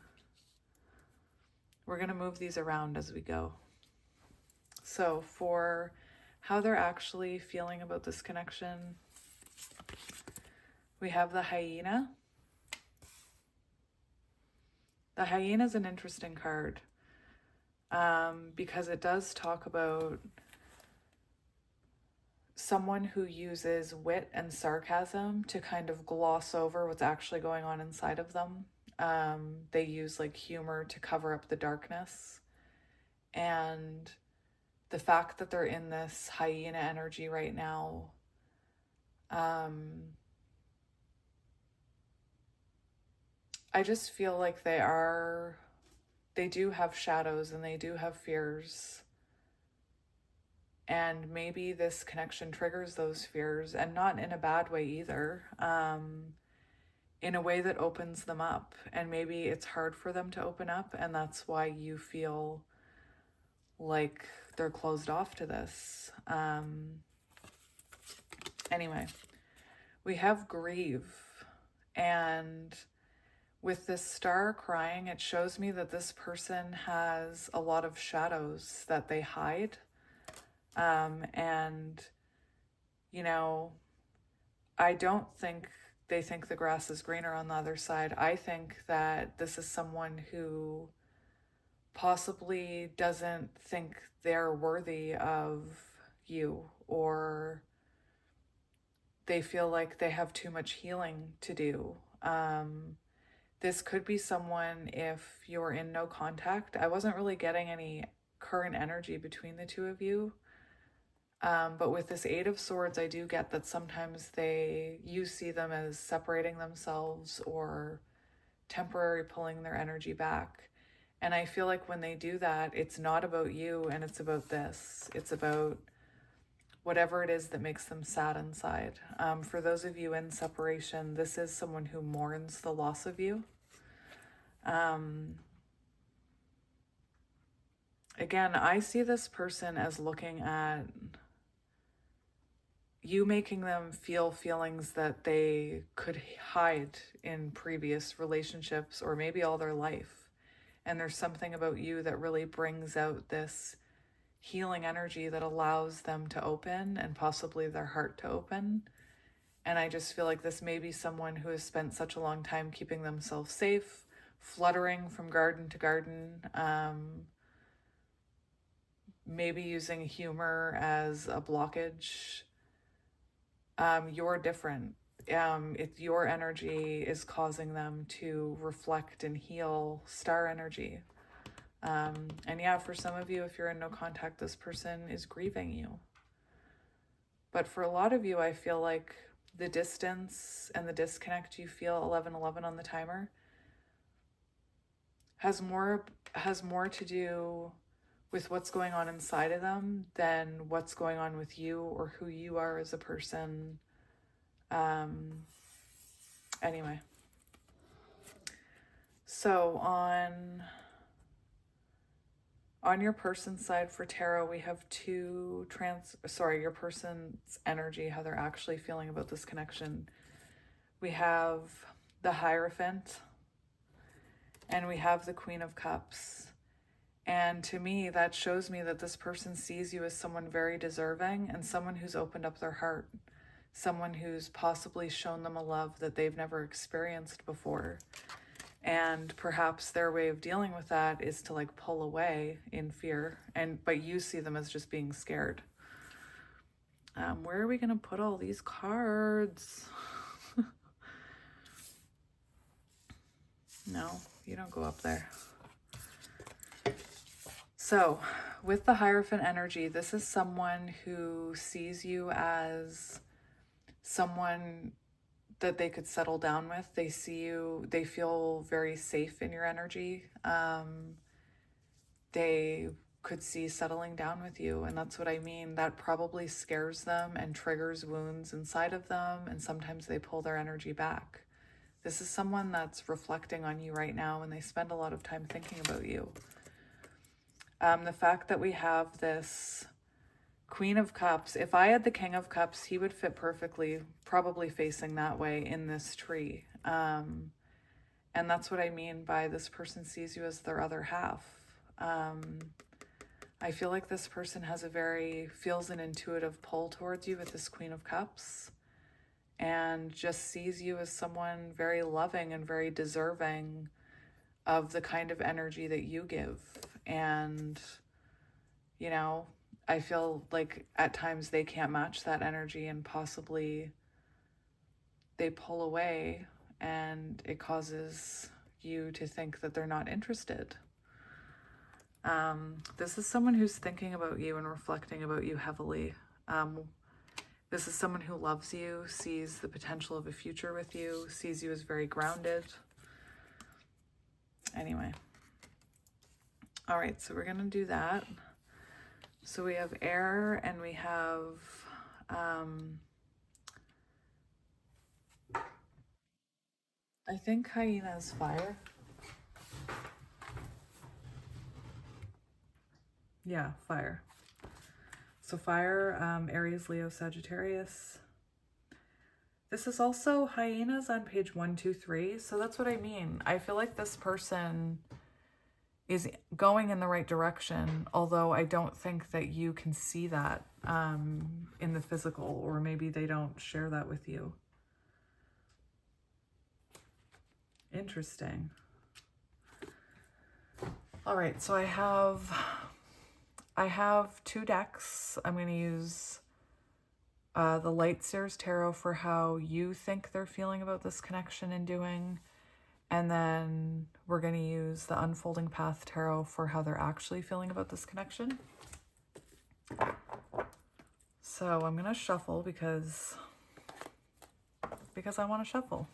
Speaker 1: We're going to move these around as we go. So for how they're actually feeling about this connection, We have the hyena. The hyena is an interesting card because it does talk about someone who uses wit and sarcasm to kind of gloss over what's actually going on inside of them. They use like humor to cover up the darkness. And the fact that they're in this hyena energy right now, I just feel like they do have shadows and they do have fears. And maybe this connection triggers those fears, and not in a bad way either, in a way that opens them up. And maybe it's hard for them to open up, and that's why you feel like they're closed off to this. Anyway, we have grieve, and with this star crying, it shows me that this person has a lot of shadows that they hide. And, you know, I don't think they think the grass is greener on the other side. I think that this is someone who possibly doesn't think they're worthy of you, or they feel like they have too much healing to do. This could be someone, if you're in no contact. I wasn't really getting any current energy between the two of you. But with this Eight of Swords, I do get that sometimes you see them as separating themselves or temporary pulling their energy back. And I feel like when they do that, it's not about you and it's about this. It's about whatever it is that makes them sad inside. For those of you in separation, this is someone who mourns the loss of you. Again, I see this person as looking at you making them feel feelings that they could hide in previous relationships or maybe all their life. And there's something about you that really brings out this healing energy that allows them to open, and possibly their heart to open. And I just feel like this may be someone who has spent such a long time keeping themselves safe, fluttering from garden to garden, maybe using humor as a blockage. You're different. Your energy is causing them to reflect and heal star energy. And yeah, for some of you, if you're in no contact, this person is grieving you. But for a lot of you, I feel like the distance and the disconnect you feel, 11:11 on the timer, has more to do with what's going on inside of them than what's going on with you or who you are as a person. Anyway, so on your person's side for tarot, we have your person's energy, how they're actually feeling about this connection. We have the Hierophant and we have the Queen of Cups. And to me, that shows me that this person sees you as someone very deserving and someone who's opened up their heart, someone who's possibly shown them a love that they've never experienced before. And perhaps their way of dealing with that is to like pull away in fear, but you see them as just being scared. Where are we going to put all these cards? No, you don't go up there. So with the Hierophant energy, this is someone who sees you as someone that they could settle down with. They see you, they feel very safe in your energy. They could see settling down with you. And that's what I mean. That probably scares them and triggers wounds inside of them. And sometimes they pull their energy back. This is someone that's reflecting on you right now, and they spend a lot of time thinking about you. The fact that we have this Queen of Cups, if I had the King of Cups, he would fit perfectly, probably facing that way in this tree. And that's what I mean by this person sees you as their other half. I feel like this person feels an intuitive pull towards you with this Queen of Cups. and just sees you as someone very loving and very deserving of the kind of energy that you give. And, you know, I feel like at times they can't match that energy, and possibly they pull away, and it causes you to think that they're not interested. This is someone who's thinking about you and reflecting about you heavily. This is someone who loves you, sees the potential of a future with you, sees you as very grounded. Anyway. All right, so we're going to do that. So we have air, and we have I think hyena is fire. Yeah, fire. So fire, Aries, Leo, Sagittarius. This is also hyenas on page 123. So that's what I mean. I feel like this person is going in the right direction, although I don't think that you can see that in the physical, or maybe they don't share that with you. Interesting. All right, so I have 2 decks. I'm going to use the Light Stairs Tarot for how you think they're feeling about this connection and doing. And then we're going to use the Unfolding Path Tarot for how they're actually feeling about this connection. So I'm going to shuffle because I want to shuffle.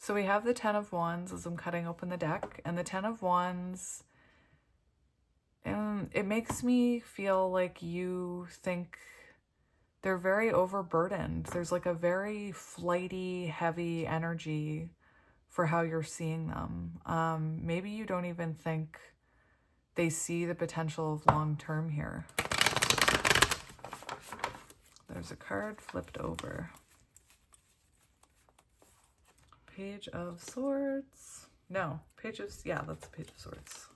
Speaker 1: So we have the 10 of Wands as I'm cutting open the deck. And the 10 of Wands, it makes me feel like you think they're very overburdened. There's like a very flighty, heavy energy for how you're seeing them. Maybe you don't even think they see the potential of long-term here. There's a card flipped over. Page of Swords. No, Page of, yeah, that's the Page of Swords.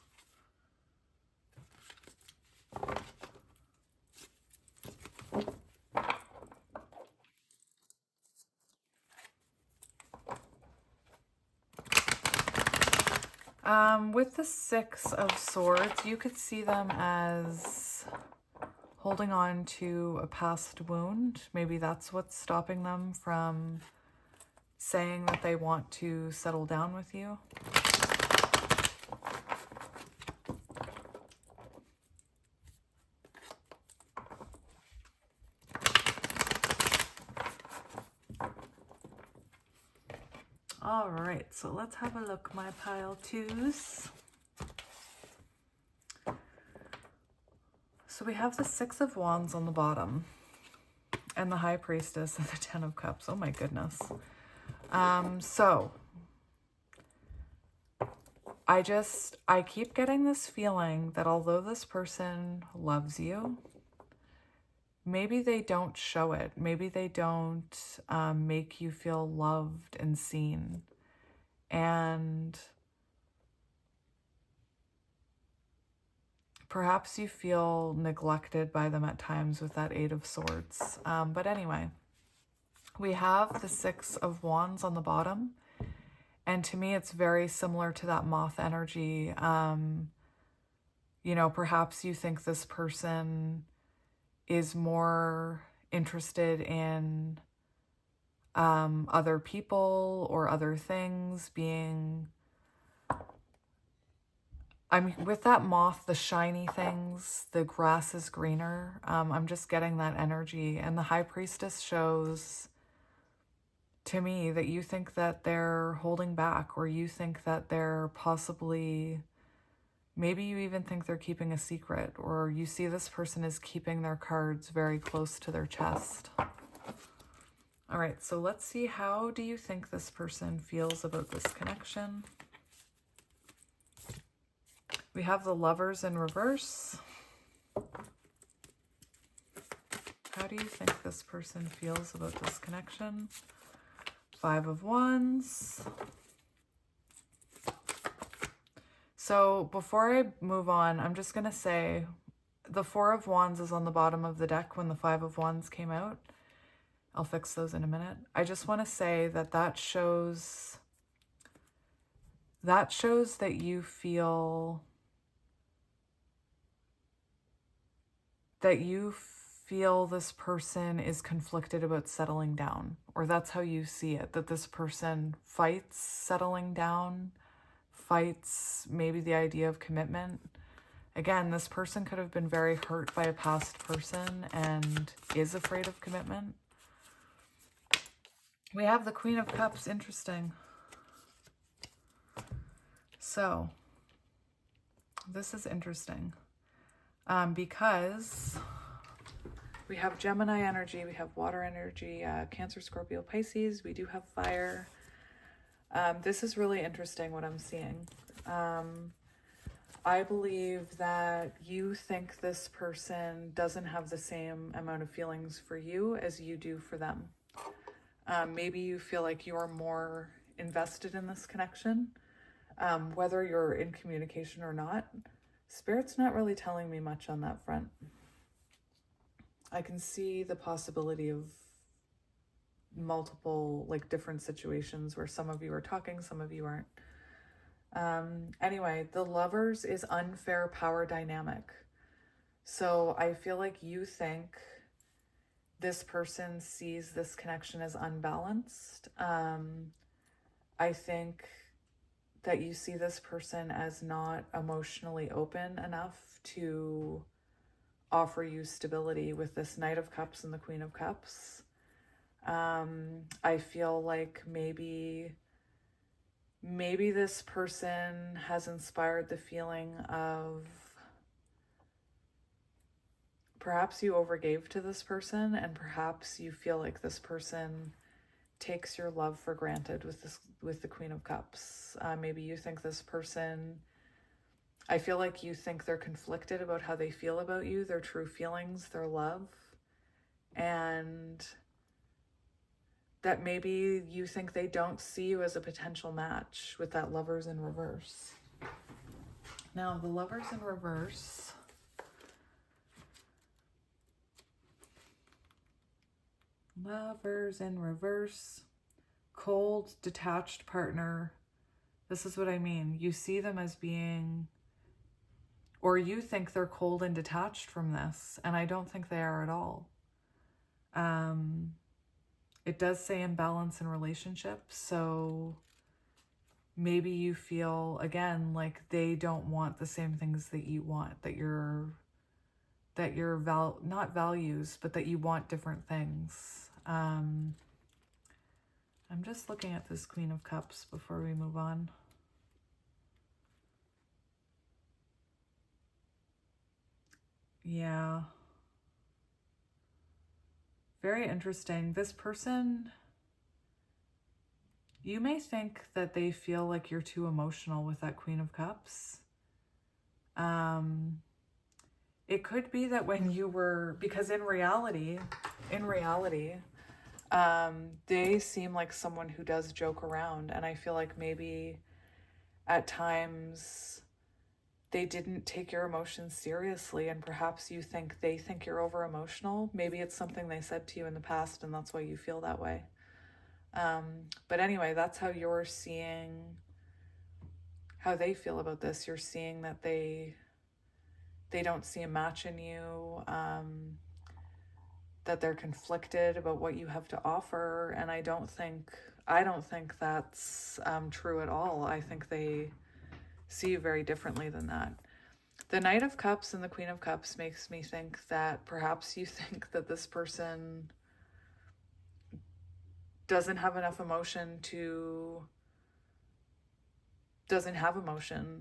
Speaker 1: With the 6 of Swords, you could see them as holding on to a past wound. Maybe that's what's stopping them from saying that they want to settle down with you. All right, so let's have a look, my pile twos. So we have the 6 of Wands on the bottom, and the High Priestess and the 10 of Cups. Oh my goodness. So I keep getting this feeling that although this person loves you, maybe they don't show it. Maybe they don't make you feel loved and seen. And perhaps you feel neglected by them at times with that 8 of Swords. But anyway, we have the 6 of Wands on the bottom. And to me, it's very similar to that moth energy. You know, perhaps you think this person is more interested in other people or other things being... I mean, with that moth, the shiny things, the grass is greener. I'm just getting that energy. And the High Priestess shows to me that you think that they're holding back, or you think that they're possibly, maybe you even think they're keeping a secret, or you see this person is keeping their cards very close to their chest. All right, so let's see, how do you think this person feels about this connection? We have the Lovers in reverse. How do you think this person feels about this connection? 5 of Wands. So before I move on, I'm just going to say the 4 of Wands is on the bottom of the deck when the 5 of Wands came out. I'll fix those in a minute. I just want to say that shows that you feel this person is conflicted about settling down, or that's how you see it, that this person fights settling down, fights maybe the idea of commitment. Again, this person could have been very hurt by a past person and is afraid of commitment. We have the Queen of Cups. Interesting. So, this is interesting because we have Gemini energy, we have water energy, Cancer, Scorpio, Pisces. We do have fire. This is really interesting what I'm seeing. I believe that you think this person doesn't have the same amount of feelings for you as you do for them. Maybe you feel like you're more invested in this connection, whether you're in communication or not. Spirit's not really telling me much on that front. I can see the possibility of multiple, like, different situations where some of you are talking, some of you aren't. Anyway, the Lovers is unfair power dynamic. So I feel like you think this person sees this connection as unbalanced. I think that you see this person as not emotionally open enough to offer you stability with this Knight of Cups and the Queen of Cups. I feel like maybe this person has inspired the feeling of perhaps you overgave to this person, and perhaps you feel like this person takes your love for granted with the Queen of Cups. Maybe you think this person, I feel like you think they're conflicted about how they feel about you, their true feelings, their love, and that maybe you think they don't see you as a potential match with that Lovers in reverse. Now, the Lovers in reverse, cold, detached partner. This is what I mean. You see them as being, or you think they're cold and detached from this, and I don't think they are at all. It does say imbalance in relationships, so maybe you feel, again, like they don't want the same things that you want, that you're not values, but that you want different things. I'm just looking at this Queen of Cups before we move on. Yeah. Very interesting. This person, you may think that they feel like you're too emotional with that Queen of Cups. It could be that when you were, because in reality, they seem like someone who does joke around, and I feel like maybe at times they didn't take your emotions seriously, and perhaps you think they think you're over emotional. Maybe it's something they said to you in the past, and that's why you feel that way. But anyway, that's how you're seeing how they feel about this. You're seeing that they don't see a match in you, that they're conflicted about what you have to offer, and I don't think that's true at all. I think they see you very differently than that. The Knight of Cups and the Queen of Cups makes me think that perhaps you think that this person doesn't have enough emotion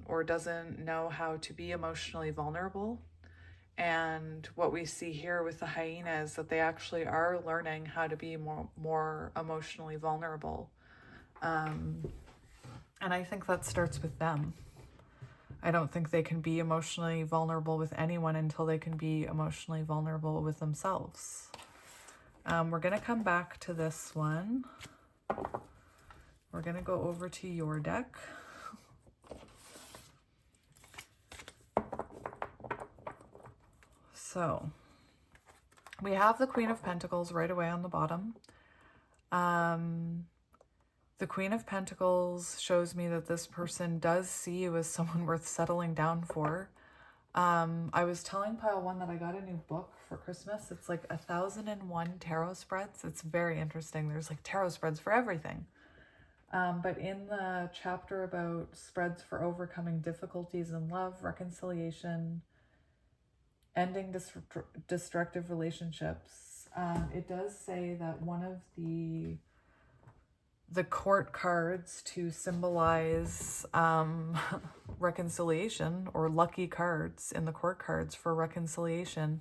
Speaker 1: or doesn't know how to be emotionally vulnerable. And what we see here with the hyena is that they actually are learning how to be more emotionally vulnerable. And I think that starts with them. I don't think they can be emotionally vulnerable with anyone until they can be emotionally vulnerable with themselves. We're going to come back to this one. We're going to go over to your deck. So, We have the Queen of Pentacles right away on the bottom. The Queen of Pentacles shows me that this person does see you as someone worth settling down for. I was telling Pile 1 that I got a new book for Christmas. It's like 1001 tarot spreads. It's very interesting. There's like tarot spreads for everything. But in the chapter about spreads for overcoming difficulties in love, reconciliation, ending destructive relationships, it does say that one of the court cards to symbolize reconciliation, or lucky cards in the court cards for reconciliation,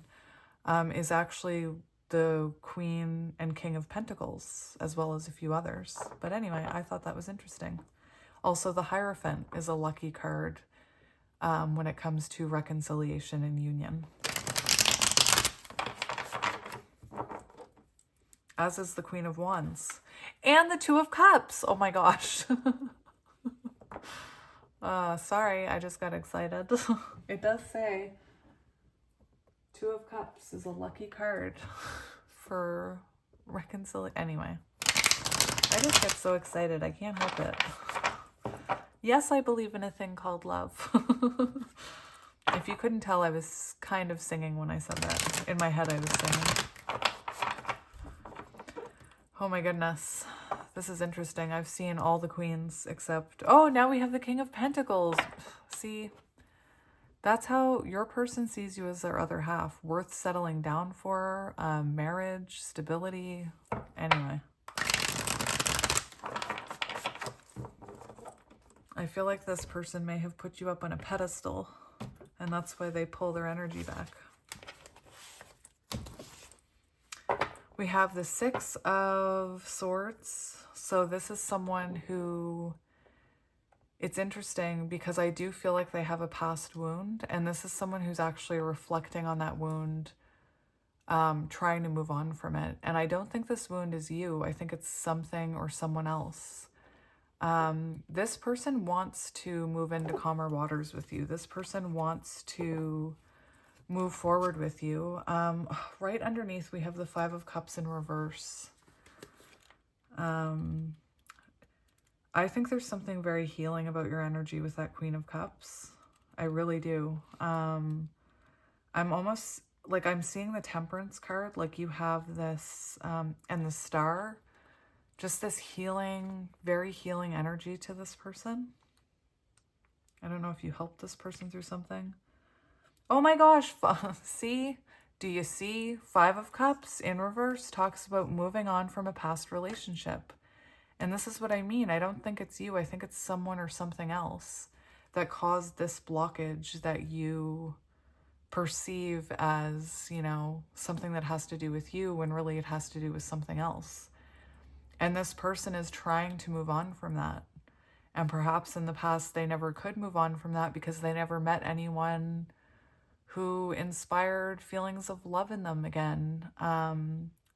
Speaker 1: is actually the Queen and King of Pentacles, as well as a few others. But anyway, I thought that was interesting. Also, the Hierophant is a lucky card when it comes to reconciliation and union. As is the Queen of Wands. And the Two of Cups. Oh my gosh. Sorry, I just got excited. It does say Two of Cups is a lucky card for reconciliation. Anyway, I just get so excited. I can't help it. Yes, I believe in a thing called love. If you couldn't tell, I was kind of singing when I said that. In my head, I was singing. Oh my goodness. This is interesting. I've seen all the queens except... Oh, now we have the King of Pentacles. See, that's how your person sees you as their other half. Worth settling down for, marriage, stability. Anyway. I feel like this person may have put you up on a pedestal, and that's why they pull their energy back. We have the Six of Swords. So this is someone who, it's interesting because I do feel like they have a past wound, and this is someone who's actually reflecting on that wound, trying to move on from it. And I don't think this wound is you. I think it's something or someone else. This person wants to move into calmer waters with you. This person wants to move forward with you. Right underneath, we have the Five of Cups in reverse. I think there's something very healing about your energy with that Queen of Cups. I really do. I'm almost like I'm seeing the Temperance card, like you have this, and the Star, just this healing, very healing energy to this person. I don't know if you helped this person through something. Oh my gosh, see? Do you see? Five of Cups in reverse talks about moving on from a past relationship. And this is what I mean. I don't think it's you. I think it's someone or something else that caused this blockage that you perceive as, you know, something that has to do with you when really it has to do with something else. And this person is trying to move on from that. And perhaps in the past they never could move on from that because they never met anyone who inspired feelings of love in them again,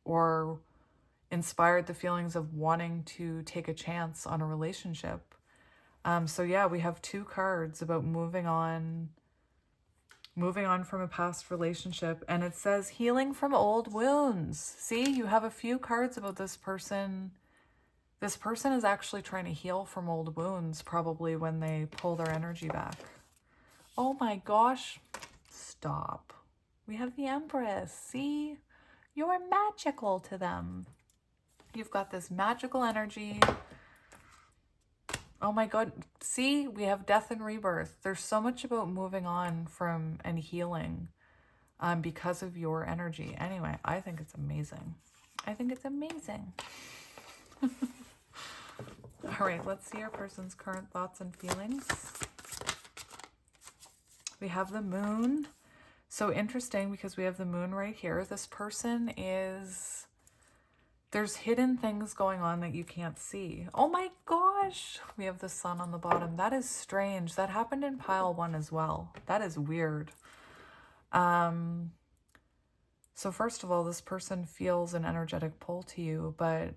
Speaker 1: or inspired the feelings of wanting to take a chance on a relationship. So yeah, we have two cards about moving on from a past relationship, and it says healing from old wounds. See, you have a few cards about this person. This person is actually trying to heal from old wounds, probably when they pull their energy back. Oh my gosh. Stop. We have the Empress. See? You're magical to them. You've got this magical energy. Oh my God. See? We have death and rebirth. There's so much about moving on from and healing because of your energy. Anyway, I think it's amazing. I think it's amazing. All right, let's see our person's current thoughts and feelings. We have the Moon. So interesting because we have the Moon right here. This person is, there's hidden things going on that you can't see. Oh my gosh. We have the Sun on the bottom. That is strange. That happened in pile 1 as well. That is weird. So first of all, this person feels an energetic pull to you, but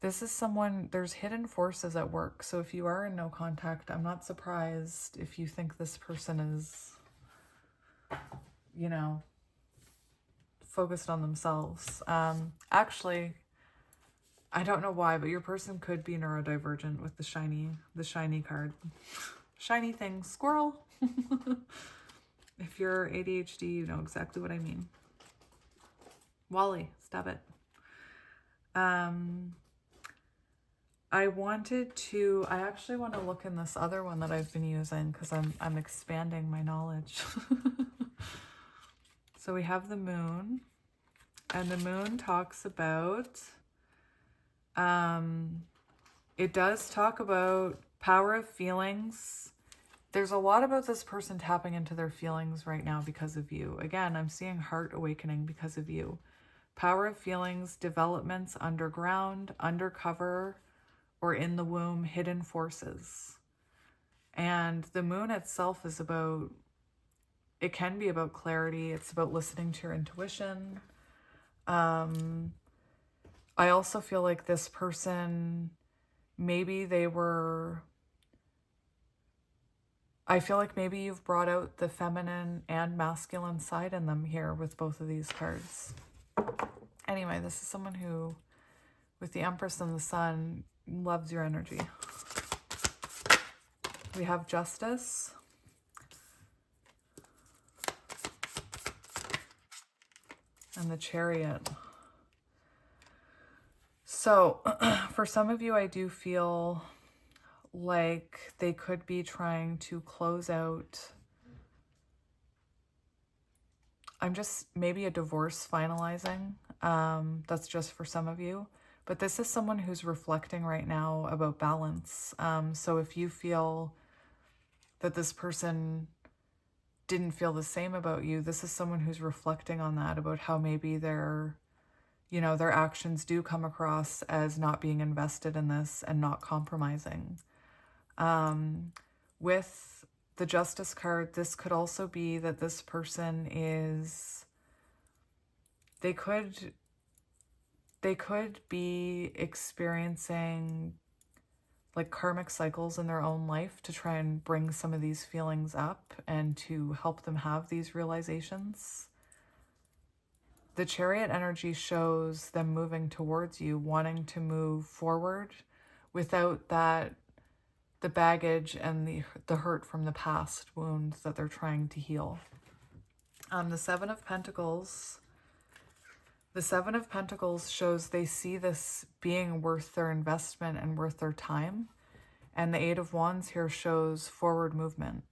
Speaker 1: this is someone, there's hidden forces at work. So if you are in no contact, I'm not surprised if you think this person is, you know, focused on themselves. Actually, I don't know why, but your person could be neurodivergent with the shiny card. Shiny thing, squirrel. If you're ADHD, you know exactly what I mean. Wally, stop it. I actually want to look in this other one that I've been using because I'm expanding my knowledge. So we have the moon, and the moon talks about, it does talk about power of feelings. There's a lot about this person tapping into their feelings right now because of you. Again, I'm seeing heart awakening because of you. Power of feelings, developments underground, undercover, or in the womb, hidden forces. And the moon itself is about, it can be about clarity. It's about listening to your intuition. I also feel like this person, maybe I feel like maybe you've brought out the feminine and masculine side in them here with both of these cards. Anyway, this is someone who, with the Empress and the Sun, loves your energy. We have Justice. And the Chariot. So, for some of you, I do feel like they could be trying to close out, maybe a divorce finalizing. That's just for some of you. But this is someone who's reflecting right now about balance. So if you feel that this person didn't feel the same about you, this is someone who's reflecting on that, about how maybe their actions do come across as not being invested in this and not compromising. With the Justice card, this could also be that this person they could be experiencing like karmic cycles in their own life to try and bring some of these feelings up and to help them have these realizations. The Chariot energy shows them moving towards you, wanting to move forward without the baggage and the hurt from the past wounds that they're trying to heal. The Seven of Pentacles. The Seven of Pentacles shows they see this being worth their investment and worth their time. And the Eight of Wands here shows forward movement.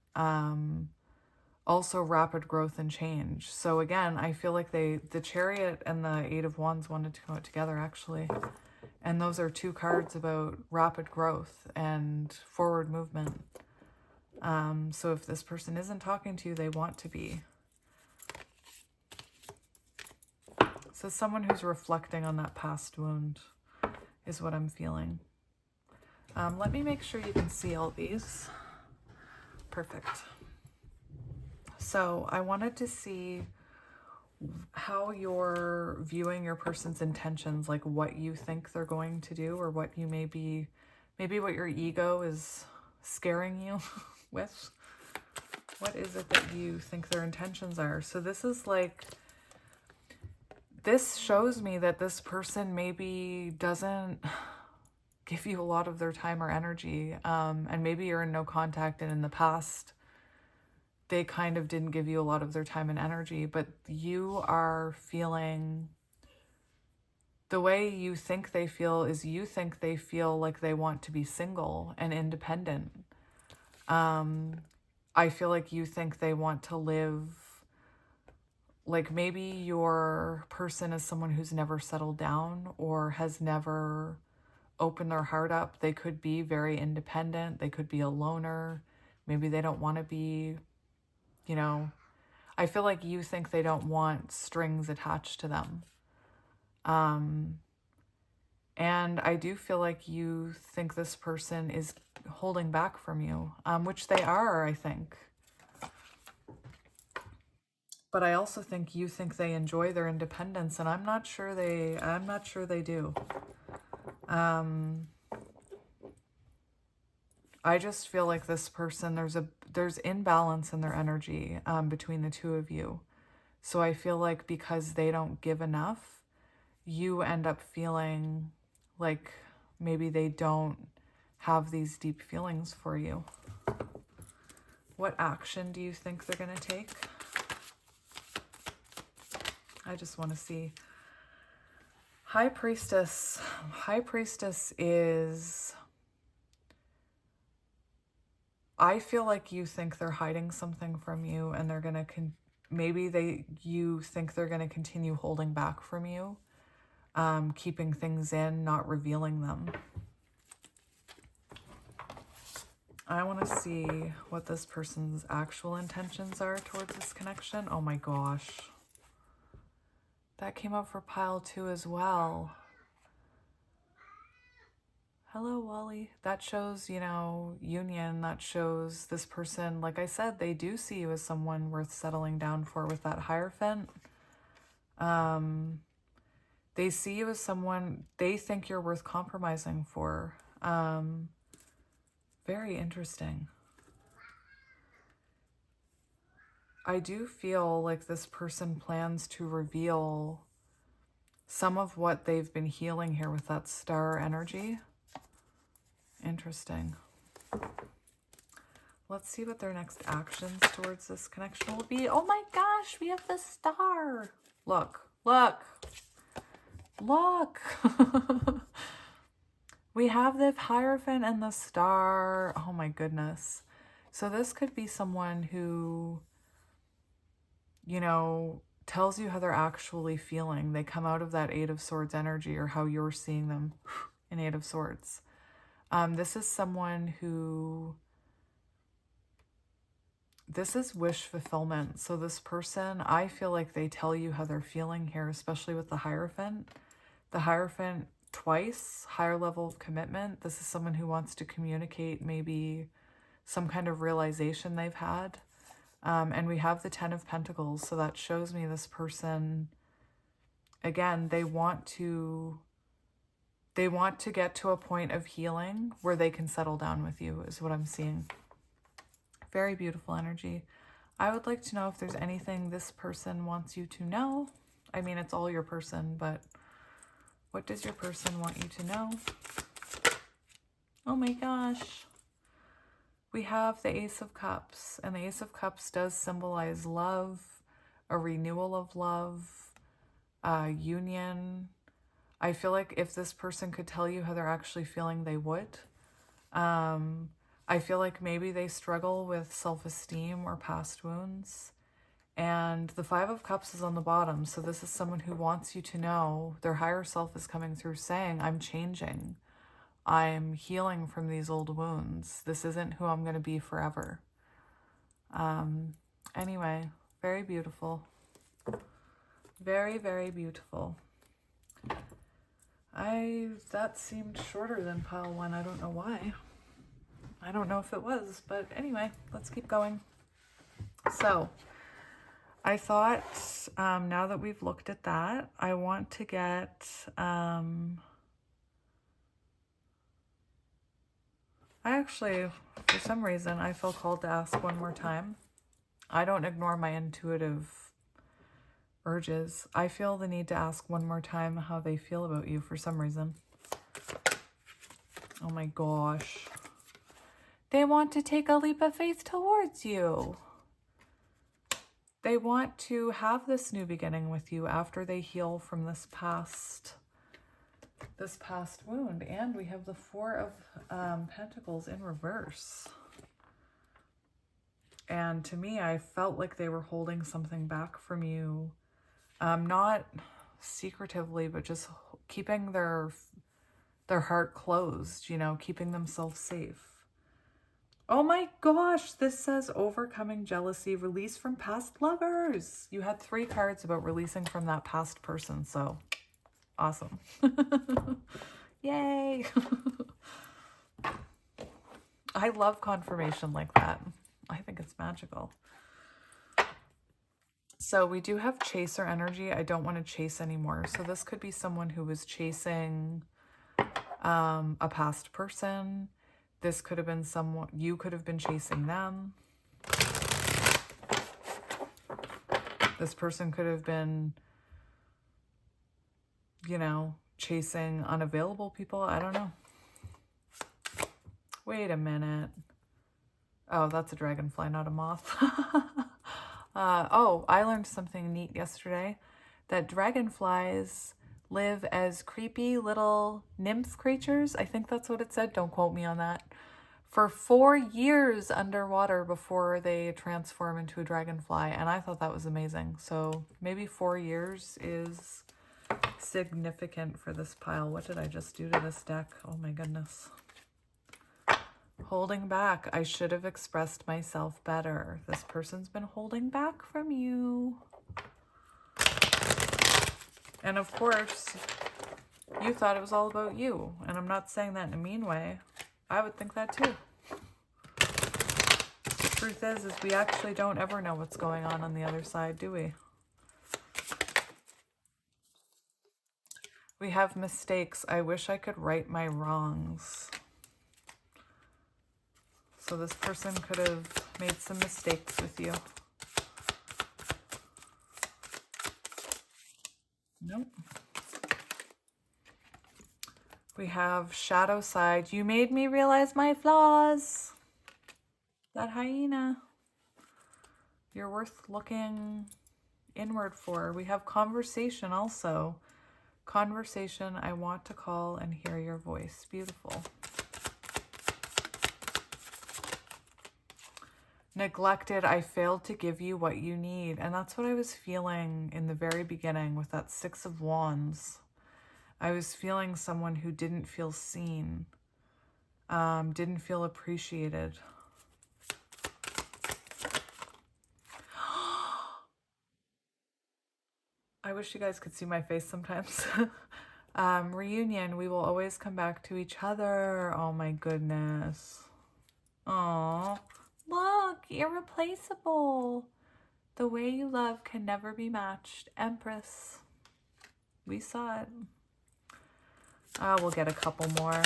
Speaker 1: Also rapid growth and change. So again, I feel like the Chariot and the Eight of Wands wanted to come out together actually. And those are two cards about rapid growth and forward movement. So if this person isn't talking to you, they want to be. So someone who's reflecting on that past wound is what I'm feeling. Let me make sure you can see all these. Perfect. So I wanted to see how you're viewing your person's intentions, like what you think they're going to do, or what you maybe what your ego is scaring you with. What is it that you think their intentions are? So this shows me that this person maybe doesn't give you a lot of their time or energy, and maybe you're in no contact, and in the past they kind of didn't give you a lot of their time and energy, but you are feeling, the way you think they feel is you think they feel like they want to be single and independent. I feel like you think they want to live, like maybe your person is someone who's never settled down or has never opened their heart up. They could be very independent. They could be a loner. Maybe they don't want to be, I feel like you think they don't want strings attached to them. And I do feel like you think this person is holding back from you, which they are, I think. But I also think you think they enjoy their independence, and I'm not sure they do. I just feel like this person, there's imbalance in their energy between the two of you. So I feel like because they don't give enough, you end up feeling like maybe they don't have these deep feelings for you. What action do you think they're going to take? I just want to see. High Priestess. High Priestess is... I feel like you think they're hiding something from you, and they're going to... you think they're going to continue holding back from you, keeping things in, not revealing them. I want to see what this person's actual intentions are towards this connection. Oh my gosh. That came up for pile 2 as well. Hello, Wally. That shows, you know, union. That shows this person, like I said, they do see you as someone worth settling down for with that Hierophant. They see you as someone they think you're worth compromising for. Very interesting. I do feel like this person plans to reveal some of what they've been healing here with that star energy. Interesting. Let's see what their next actions towards this connection will be. Oh my gosh, we have the star. Look, look, look. We have the Hierophant and the star. Oh my goodness. So this could be someone who, you know, tells you how they're actually feeling. They come out of that 8 of Swords energy, or how you're seeing them in 8 of Swords. This is someone who... This is wish fulfillment. So this person, I feel like they tell you how they're feeling here, especially with the Hierophant. The Hierophant twice, higher level of commitment. This is someone who wants to communicate maybe some kind of realization they've had. And we have the 10 of Pentacles. So that shows me this person, again, they want to get to a point of healing where they can settle down with you, is what I'm seeing. Very beautiful energy. I would like to know if there's anything this person wants you to know. I mean, it's all your person, but what does your person want you to know? Oh my gosh. We have the Ace of Cups, and the Ace of Cups does symbolize love, a renewal of love, union. I feel like if this person could tell you how they're actually feeling, they would. I feel like maybe they struggle with self-esteem or past wounds. And the 5 of Cups is on the bottom. So this is someone who wants you to know their higher self is coming through saying, I'm changing. I'm healing from these old wounds. This isn't who I'm going to be forever. Anyway, very beautiful. Very, very beautiful. That seemed shorter than pile 1. I don't know why. I don't know if it was, but anyway, let's keep going. So I thought, now that we've looked at that, I want to get, for some reason, I feel called to ask one more time. I don't ignore my intuitive urges. I feel the need to ask one more time how they feel about you for some reason. Oh my gosh. They want to take a leap of faith towards you. They want to have this new beginning with you after they heal from this past wound. And we have the 4 of Pentacles in reverse. And to me, I felt like they were holding something back from you. Not secretively, but just keeping their heart closed, you know, keeping themselves safe. Oh my gosh, this says overcoming jealousy, release from past lovers. You had 3 cards about releasing from that past person, so awesome. Yay. I love confirmation like that. I think it's magical. So we do have chaser energy. I don't want to chase anymore. So this could be someone who was chasing a past person. This could have been someone, you could have been chasing them. This person could have been, you know, chasing unavailable people. I don't know. Wait a minute. Oh, that's a dragonfly, not a moth. Oh, I learned something neat yesterday, that dragonflies live as creepy little nymph creatures. I think that's what it said. Don't quote me on that. For 4 years underwater before they transform into a dragonfly. And I thought that was amazing. So maybe 4 years is significant for this pile. What did I just do to this deck? Oh my goodness. Holding back. I should have expressed myself better. This person's been holding back from you. And of course, you thought it was all about you. And I'm not saying that in a mean way. I would think that too. The truth is we actually don't ever know what's going on the other side, do we? We have mistakes. I wish I could right my wrongs. So this person could have made some mistakes with you. Nope. We have shadow side. You made me realize my flaws. That hyena. You're worth looking inward for. We have conversation also. Conversation. I want to call and hear your voice. Beautiful. Neglected. I failed to give you what you need. And that's what I was feeling in the very beginning with that 6 of Wands. I was feeling someone who didn't feel seen, didn't feel appreciated. I wish you guys could see my face sometimes. Reunion. We will always come back to each other. Oh my goodness. Aw. Look, irreplaceable. The way you love can never be matched. Empress. We saw it. We'll get a couple more.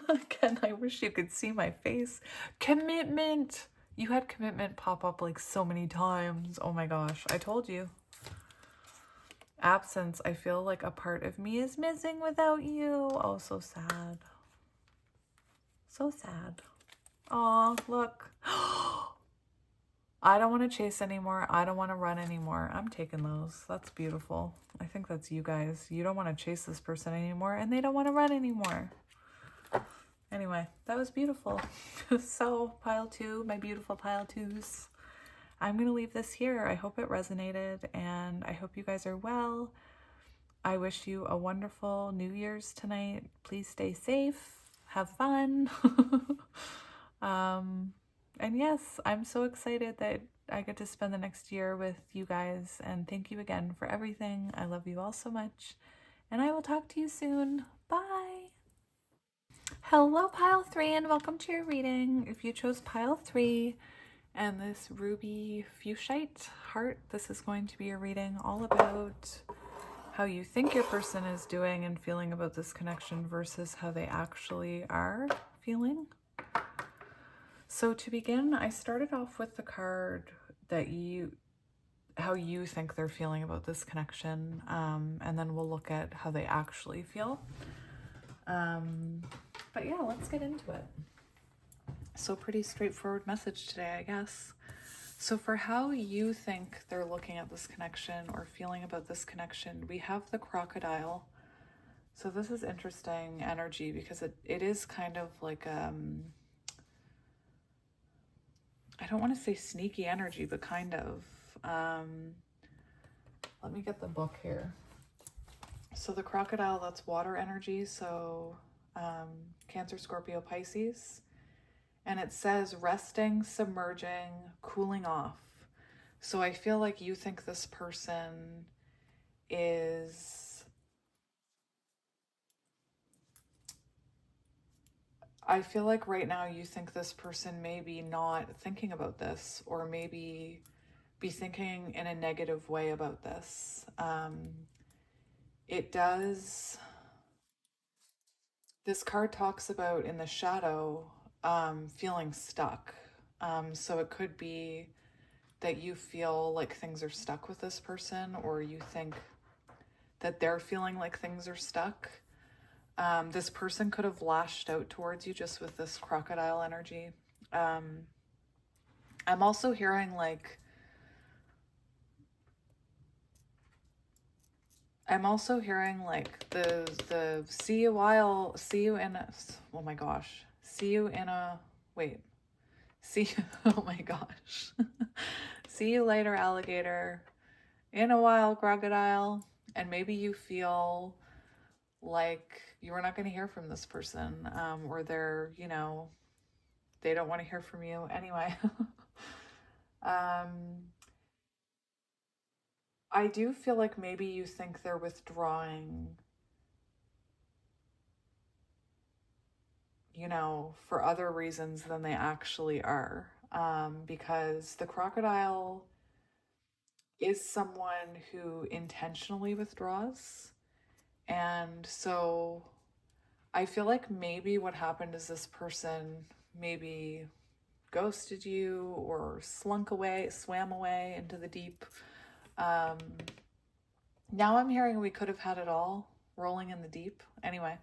Speaker 1: Again, I wish you could see my face. Commitment. You had commitment pop up like so many times. Oh my gosh, I told you. Absence. I feel like a part of me is missing without you. Oh, so sad. So sad. Oh, look. I don't want to chase anymore. I don't want to run anymore. I'm taking those. That's beautiful. I think that's you guys. You don't want to chase this person anymore, and they don't want to run anymore. Anyway, that was beautiful. So, pile 2, my beautiful pile 2s. I'm going to leave this here. I hope it resonated, and I hope you guys are well. I wish you a wonderful New Year's tonight. Please stay safe. Have fun. And yes, I'm so excited that I get to spend the next year with you guys. And thank you again for everything. I love you all so much. And I will talk to you soon. Bye. Hello, pile 3, and welcome to your reading. If you chose pile 3 and this ruby fuchsite heart, this is going to be a reading all about how you think your person is doing and feeling about this connection versus how they actually are feeling. So to begin, I started off with the card that how you think they're feeling about this connection, and then we'll look at how they actually feel. But yeah, let's get into it. So pretty straightforward message today, I guess. So for how you think they're looking at this connection or feeling about this connection, we have the crocodile. So this is interesting energy because it is kind of like, I don't want to say sneaky energy, but kind of. Let me get the book here. So the crocodile, that's water energy. So Cancer, Scorpio, Pisces. And it says resting, submerging, cooling off. So I feel like you think this person is... I feel like right now you think this person may be not thinking about this, or maybe be thinking in a negative way about this. It does... This card talks about in the shadow feeling stuck. So it could be that you feel like things are stuck with this person, or you think that they're feeling like things are stuck. This person could have lashed out towards you just with this crocodile energy. I'm also hearing like, the see you while, see you in a, oh my gosh, see you in a, wait, see, oh my gosh, see you later, alligator, in a while, crocodile. And maybe you feel like you are not going to hear from this person, or they're, they don't want to hear from you anyway. I do feel like maybe you think they're withdrawing, for other reasons than they actually are. Because the crocodile is someone who intentionally withdraws. And so I feel like maybe what happened is this person maybe ghosted you or slunk away, swam away into the deep. Now I'm hearing we could have had it all, rolling in the deep. Anyway,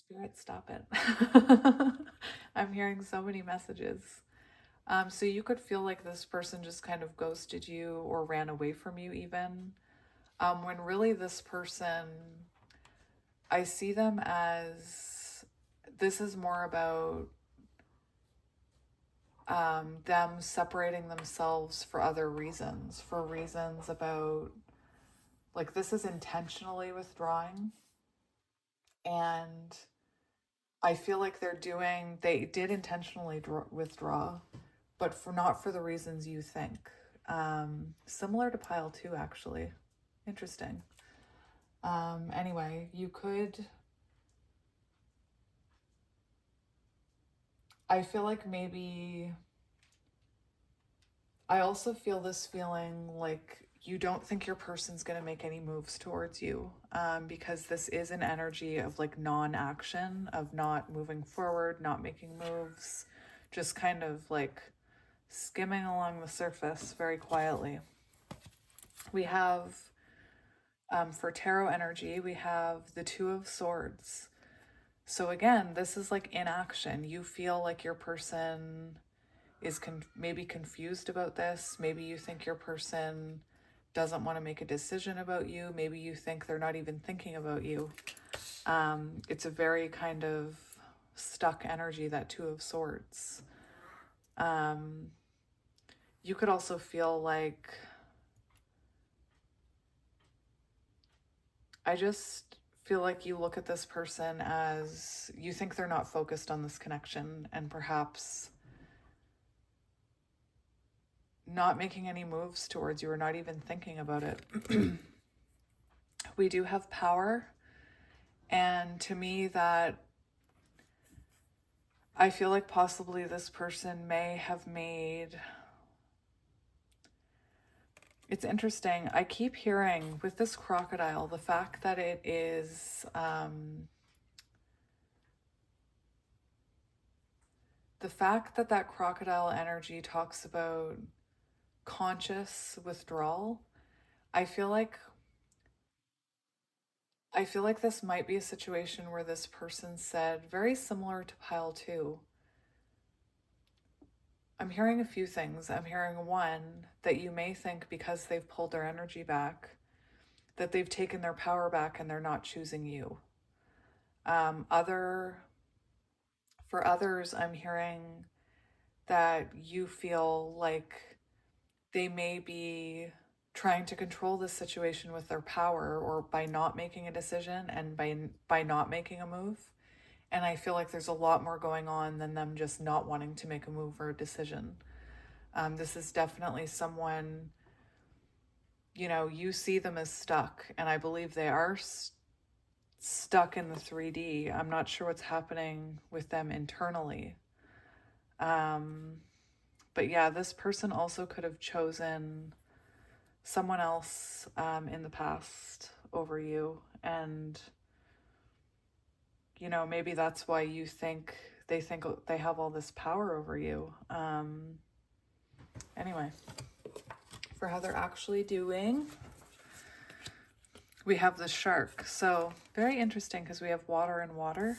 Speaker 1: Spirit, stop it. I'm hearing so many messages. So you could feel like this person just kind of ghosted you or ran away from you even. When really this person, I see them as, this is more about them separating themselves for other reasons, for reasons about, like, this is intentionally withdrawing. And I feel like they did intentionally withdraw, but not for the reasons you think. Similar to pile two, actually. Interesting. Anyway, I feel like maybe, I also feel this feeling like you don't think your person's going to make any moves towards you, because this is an energy of like non-action, of not moving forward, not making moves, just kind of like skimming along the surface very quietly. We have, for tarot energy, we have the Two of Swords. So again, this is like inaction. You feel like your person is maybe confused about this. Maybe you think your person doesn't want to make a decision about you. Maybe you think they're not even thinking about you. It's a very kind of stuck energy, that Two of Swords. You could also feel like, I just feel like you look at this person as, you think they're not focused on this connection and perhaps not making any moves towards you or not even thinking about it. We do have power. And to me, that I feel like possibly this person may have made, it's interesting. I keep hearing with this crocodile, the fact that it is, the fact that that crocodile energy talks about conscious withdrawal. I feel like this might be a situation where this person said, very similar to pile two. I'm hearing a few things. I'm hearing, one, that you may think because they've pulled their energy back, that they've taken their power back and they're not choosing you. For others, I'm hearing that you feel like they may be trying to control this situation with their power, or by not making a decision and by not making a move. And I feel like there's a lot more going on than them just not wanting to make a move or a decision. This is definitely someone, you see them as stuck, and I believe they are stuck in the 3D. I'm not sure what's happening with them internally. But yeah, this person also could have chosen someone else in the past over you. And, you know, maybe that's why you think they have all this power over you. Anyway, for how they're actually doing, we have the shark. So very interesting because we have water and water.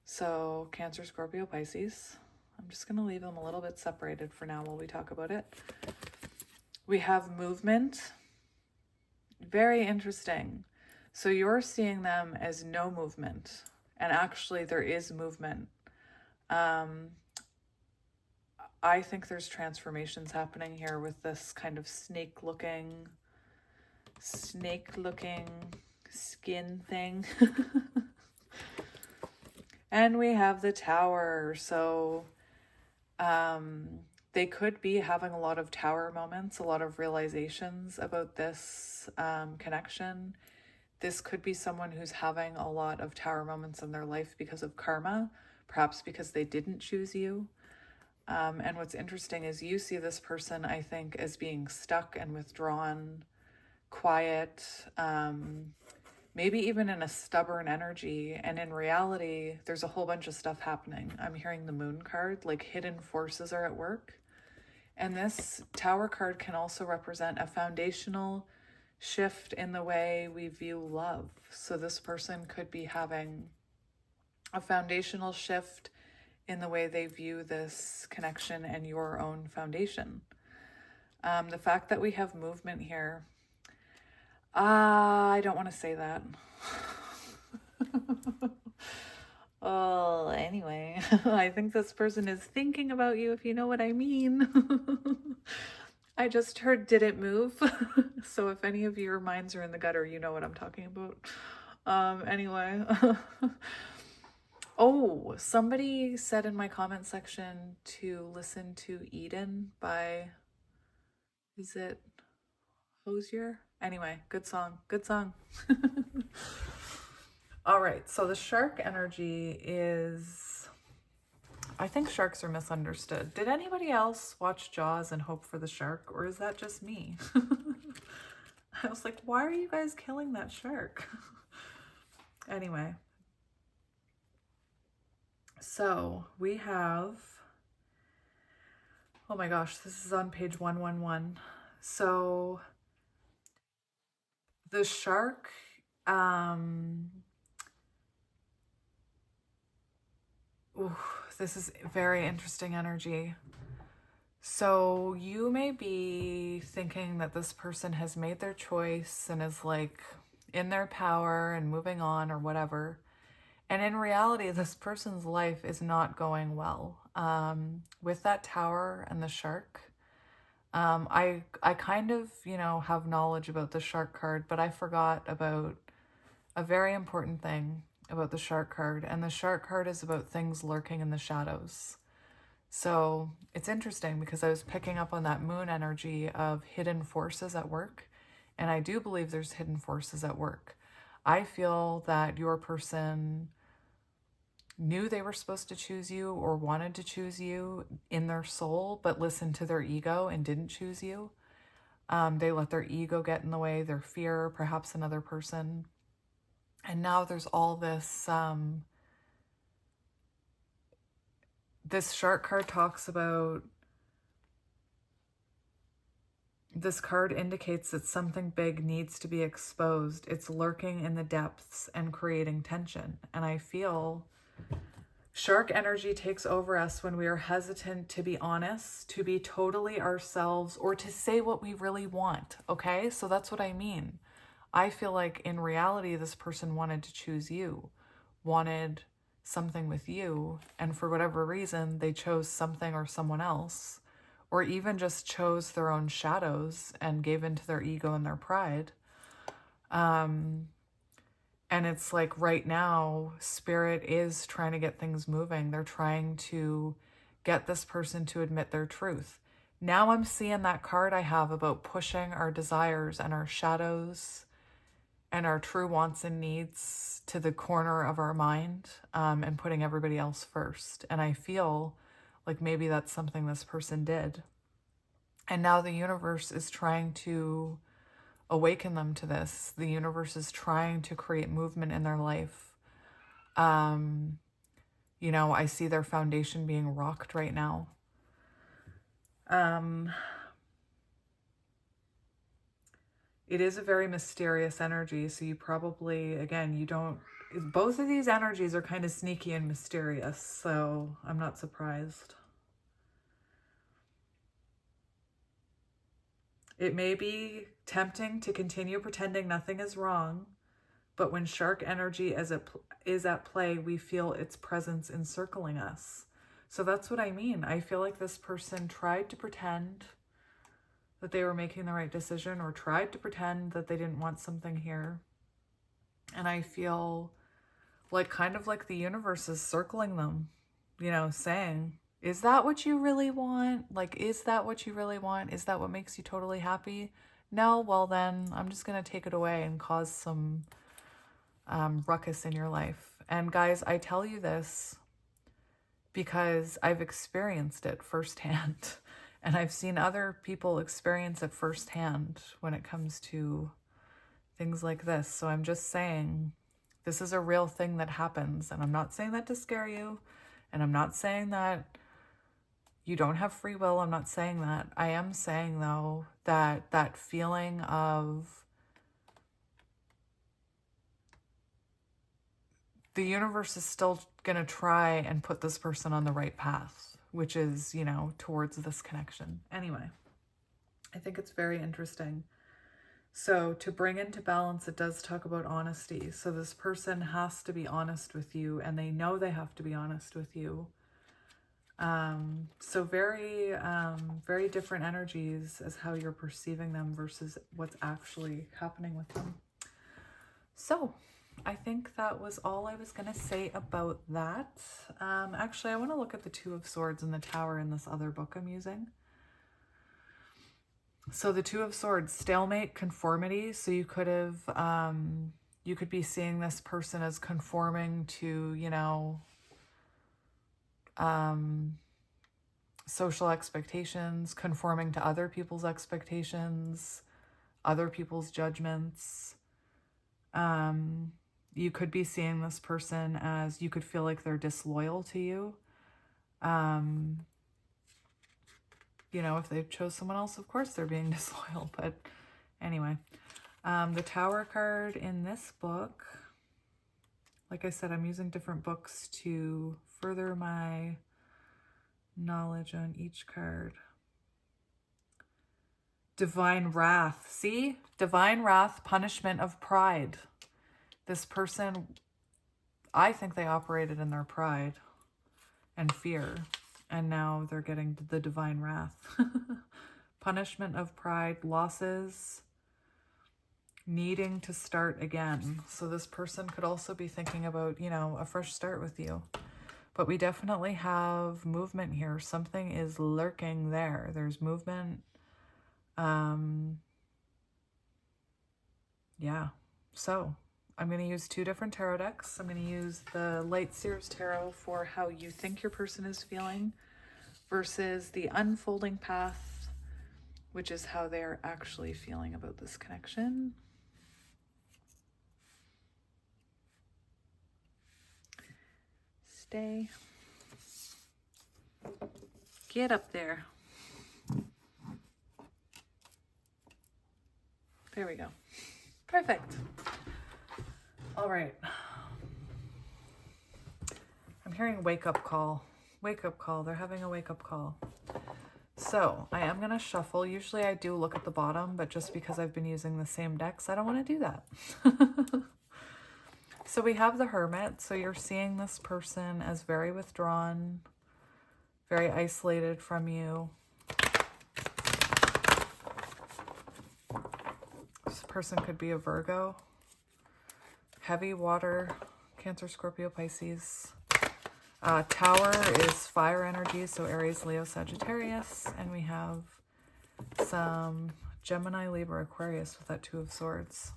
Speaker 1: So Cancer, Scorpio, Pisces. I'm just going to leave them a little bit separated for now while we talk about it. We have movement. Very interesting. So you're seeing them as no movement. And actually there is movement. I think there's transformations happening here with this kind of snake-looking skin thing. And we have the Tower. So they could be having a lot of Tower moments, a lot of realizations about this connection. This could be someone who's having a lot of Tower moments in their life because of karma, perhaps because they didn't choose you. And what's interesting is you see this person, I think, as being stuck and withdrawn, quiet, maybe even in a stubborn energy. And in reality, there's a whole bunch of stuff happening. I'm hearing the Moon card, like hidden forces are at work. And this Tower card can also represent a foundational shift in the way we view love. So this person could be having a foundational shift in the way they view this connection and your own foundation. The fact that we have movement here, I don't want to say that. Oh, anyway, I think this person is thinking about you, if you know what I mean. I just heard, did it move? So if any of your minds are in the gutter, you know what I'm talking about. Anyway. Oh, somebody said in my comment section to listen to Eden by, is it Hosier? Anyway, good song, good song. All right, so the shark energy is, I think sharks are misunderstood. Did anybody else watch Jaws and hope for the shark, or is that just me? I was like, why are you guys killing that shark? Anyway. So we have, oh my gosh, this is on page 111. So the shark, this is very interesting energy. So you may be thinking that this person has made their choice and is like in their power and moving on or whatever. And in reality, this person's life is not going well. With that Tower and the shark, I kind of, you know, have knowledge about the shark card, but I forgot about a very important thing about the shark card. And the shark card is about things lurking in the shadows. So it's interesting because I was picking up on that Moon energy of hidden forces at work. And I do believe there's hidden forces at work. I feel that your person knew they were supposed to choose you or wanted to choose you in their soul, but listened to their ego and didn't choose you. They let their ego get in the way, their fear, perhaps another person. And now there's all this, this shark card talks about, this card indicates that something big needs to be exposed. It's lurking in the depths and creating tension. And I feel shark energy takes over us when we are hesitant to be honest, to be totally ourselves, or to say what we really want, okay? So that's what I mean. I feel like in reality, this person wanted to choose you, wanted something with you, and for whatever reason, they chose something or someone else, or even just chose their own shadows and gave into their ego and their pride. And it's like right now, Spirit is trying to get things moving. They're trying to get this person to admit their truth. Now I'm seeing that card I have about pushing our desires and our shadows and our true wants and needs to the corner of our mind, and putting everybody else first. And I feel like maybe that's something this person did. And now the universe is trying to awaken them to this. The universe is trying to create movement in their life. You know, I see their foundation being rocked right now. It is a very mysterious energy, so you probably, again, you don't, both of these energies are kind of sneaky and mysterious, so I'm not surprised. It may be tempting to continue pretending nothing is wrong, but when shark energy is at play, we feel its presence encircling us. So that's what I mean. I feel like this person tried to pretend that they were making the right decision, or tried to pretend that they didn't want something here. And I feel like kind of like the universe is circling them, you know, saying, is that what you really want? Like, is that what you really want? Is that what makes you totally happy? No, well then I'm just going to take it away and cause some ruckus in your life. And guys, I tell you this because I've experienced it firsthand. And I've seen other people experience it firsthand when it comes to things like this. So I'm just saying, this is a real thing that happens. And I'm not saying that to scare you. And I'm not saying that you don't have free will. I'm not saying that. I am saying, though, that that feeling of the universe is still going to try and put this person on the right path, which is, you know, towards this connection. Anyway, I think it's very interesting. So to bring into balance, it does talk about honesty. So this person has to be honest with you, and they know they have to be honest with you. So very, very different energies as how you're perceiving them versus what's actually happening with them. So I think that was all I was going to say about that. Actually, I want to look at the Two of Swords and the Tower in this other book I'm using. So the Two of Swords, stalemate, conformity. So you could have, you could be seeing this person as conforming to, you know, social expectations, conforming to other people's expectations, other people's judgments. You could be seeing this person as, you could feel like they're disloyal to you. You know, if they chose someone else, of course they're being disloyal. But anyway, the Tower card in this book, like I said, I'm using different books to further my knowledge on each card. Divine Wrath. See? Divine Wrath, punishment of pride. This person, I think they operated in their pride and fear, and now they're getting the divine wrath. Punishment of pride, losses, needing to start again. So this person could also be thinking about, you know, a fresh start with you. But we definitely have movement here. Something is lurking there. There's movement. Yeah. So I'm going to use two different tarot decks. I'm going to use the Light Seers Tarot for how you think your person is feeling versus the Unfolding Path, which is how they're actually feeling about this connection. Stay. Get up there. There we go. Perfect. All right. I'm hearing wake up call. Wake up call. They're having a wake up call. So I am going to shuffle. Usually I do look at the bottom, but just because I've been using the same decks, I don't want to do that. So we have the Hermit. So you're seeing this person as very withdrawn, very isolated from you. This person could be a Virgo, heavy water, Cancer, Scorpio, Pisces. Tower is fire energy, so Aries, Leo, Sagittarius. And we have some Gemini, Libra, Aquarius with that Two of Swords.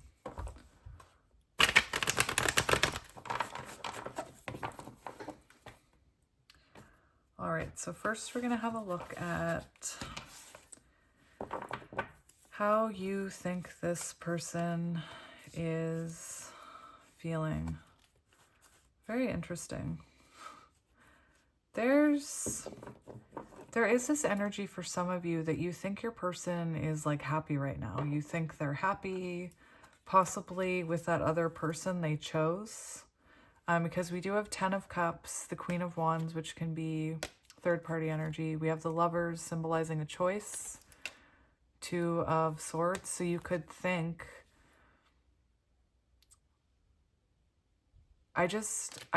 Speaker 1: All right, so first we're going to have a look at how you think this person is feeling. Very interesting. There is this energy for some of you that you think your person is like happy right now. You think they're happy, possibly with that other person they chose. Because we do have 10 of Cups, the Queen of Wands, which can be third-party energy. We have the Lovers symbolizing a choice, 2 of Swords. So you could think, I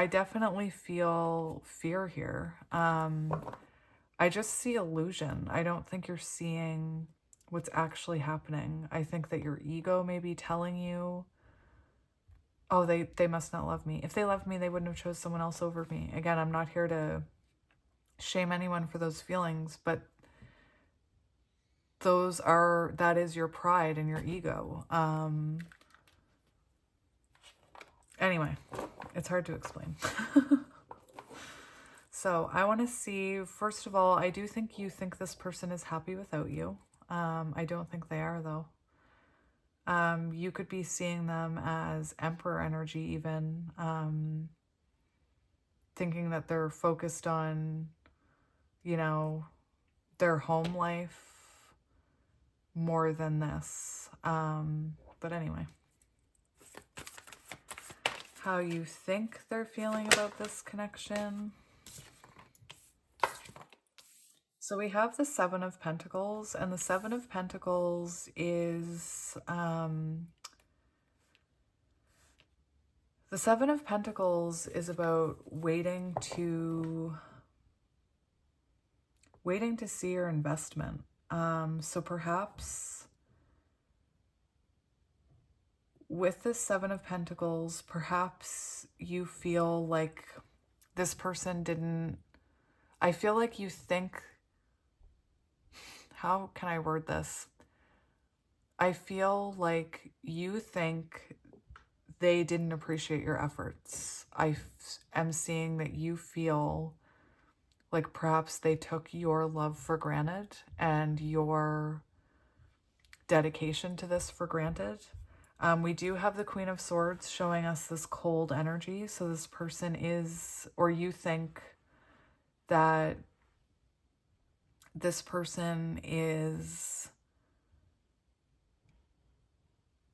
Speaker 1: definitely feel fear here. I just see illusion. I don't think you're seeing what's actually happening. I think that your ego may be telling you, oh, they must not love me. If they loved me, they wouldn't have chose someone else over me. Again, I'm not here to shame anyone for those feelings, but that is your pride and your ego. Anyway, it's hard to explain. So I want to see, first of all, I do think you think this person is happy without you. I don't think they are, though. You could be seeing them as Emperor energy even, thinking that they're focused on, you know, their home life more than this. But anyway, how you think they're feeling about this connection. So we have the 7 of Pentacles, and the 7 of Pentacles is, the 7 of Pentacles is about waiting to see your investment. So perhaps with the 7 of Pentacles, perhaps you feel like this person didn't, I feel like you think, how can I word this? I feel like you think they didn't appreciate your efforts. I am seeing that you feel like perhaps they took your love for granted and your dedication to this for granted. We do have the Queen of Swords showing us this cold energy. So this person is, or you think that this person is,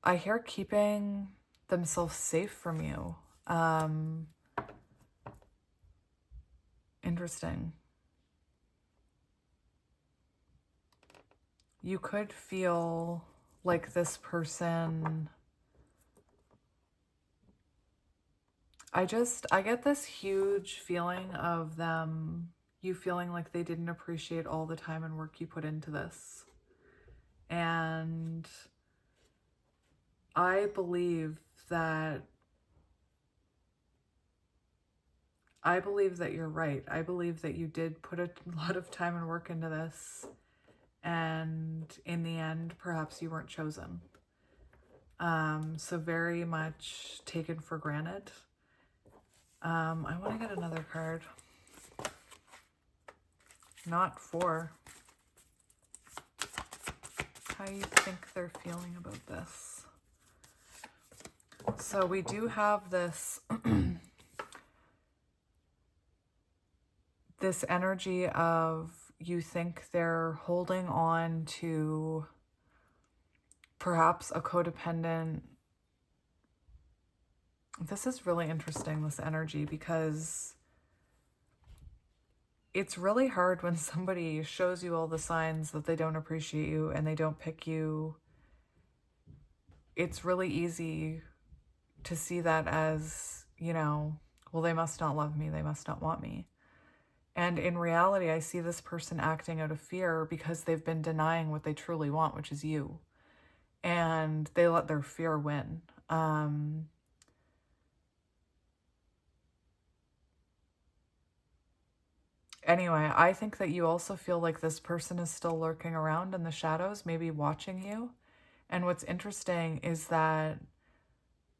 Speaker 1: I hear, keeping themselves safe from you. Interesting. You could feel like this person, I get this huge feeling of them, you feeling like they didn't appreciate all the time and work you put into this. And I believe that you're right. I believe that you did put a lot of time and work into this, and in the end, perhaps you weren't chosen. So very much taken for granted. I want to get another card. Not 4. How you think they're feeling about this. So we do have this this energy of, you think they're holding on to perhaps a codependent. This is really interesting, this energy, because it's really hard when somebody shows you all the signs that they don't appreciate you and they don't pick you. It's really easy to see that as, you know, well, they must not love me, they must not want me. And in reality, I see this person acting out of fear because they've been denying what they truly want, which is you. And they let their fear win. Anyway, I think that you also feel like this person is still lurking around in the shadows, maybe watching you. And what's interesting is that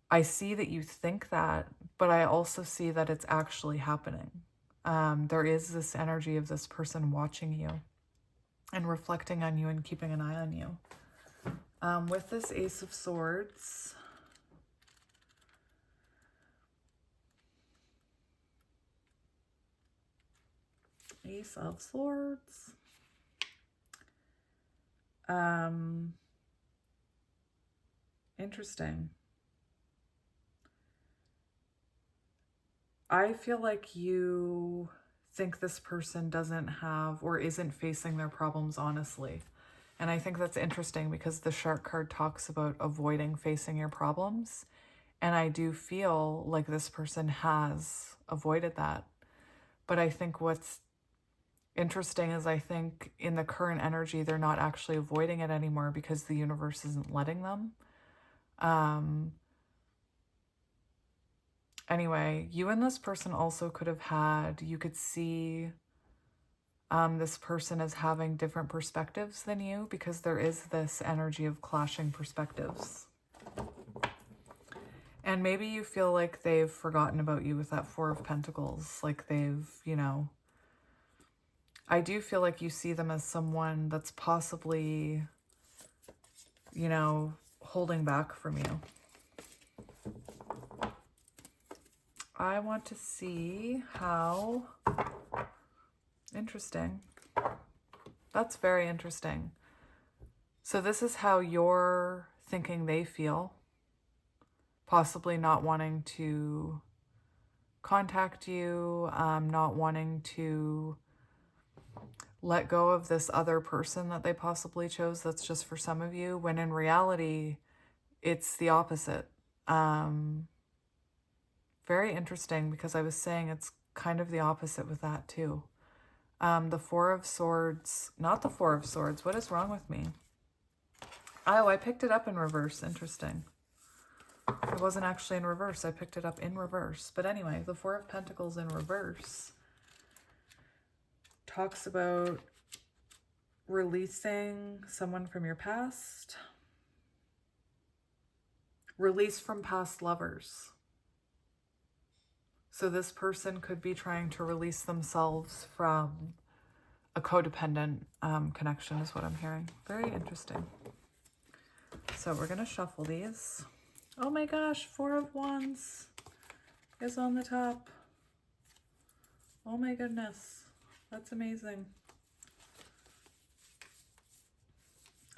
Speaker 1: I see that you think that, but I also see that it's actually happening. There is this energy of this person watching you and reflecting on you and keeping an eye on you. With this Ace of Swords, Ace of Swords, interesting. I feel like you think this person doesn't have or isn't facing their problems honestly. And I think that's interesting because the Shark card talks about avoiding facing your problems. And I do feel like this person has avoided that. But I think what's interesting is I think in the current energy, they're not actually avoiding it anymore because the universe isn't letting them. Anyway, you and this person also could have had, you could see this person as having different perspectives than you because there is this energy of clashing perspectives. And maybe you feel like they've forgotten about you with that Four of Pentacles. Like they've, you know, I do feel like you see them as someone that's possibly, you know, holding back from you. I want to see how... Interesting. That's very interesting. So this is how you're thinking they feel. Possibly not wanting to contact you, not wanting to let go of this other person that they possibly chose that's just for some of you, when in reality, it's the opposite. Very interesting because I was saying it's kind of the opposite with that too. The Four of Swords, not the Four of Swords. What is wrong with me? Oh, I picked it up in reverse. Interesting. It wasn't actually in reverse. I picked it up in reverse. But anyway, the Four of Pentacles in reverse talks about releasing someone from your past. Release from past lovers. So this person could be trying to release themselves from a codependent connection is what I'm hearing. Very interesting. So we're going to shuffle these. Oh my gosh, Four of Wands is on the top. Oh my goodness, that's amazing.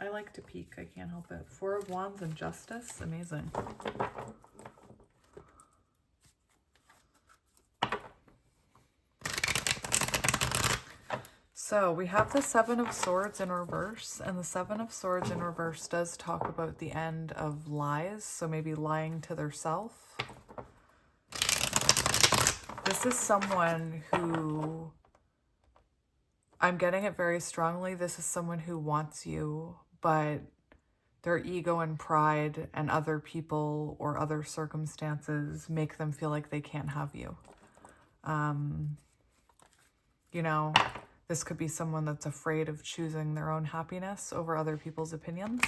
Speaker 1: I like to peek, I can't help it. Four of Wands and Justice, amazing. So we have the Seven of Swords in reverse, and the Seven of Swords in reverse does talk about the end of lies, so maybe lying to their self. This is someone who, I'm getting it very strongly, this is someone who wants you, but their ego and pride and other people or other circumstances make them feel like they can't have you. You know, this could be someone that's afraid of choosing their own happiness over other people's opinions.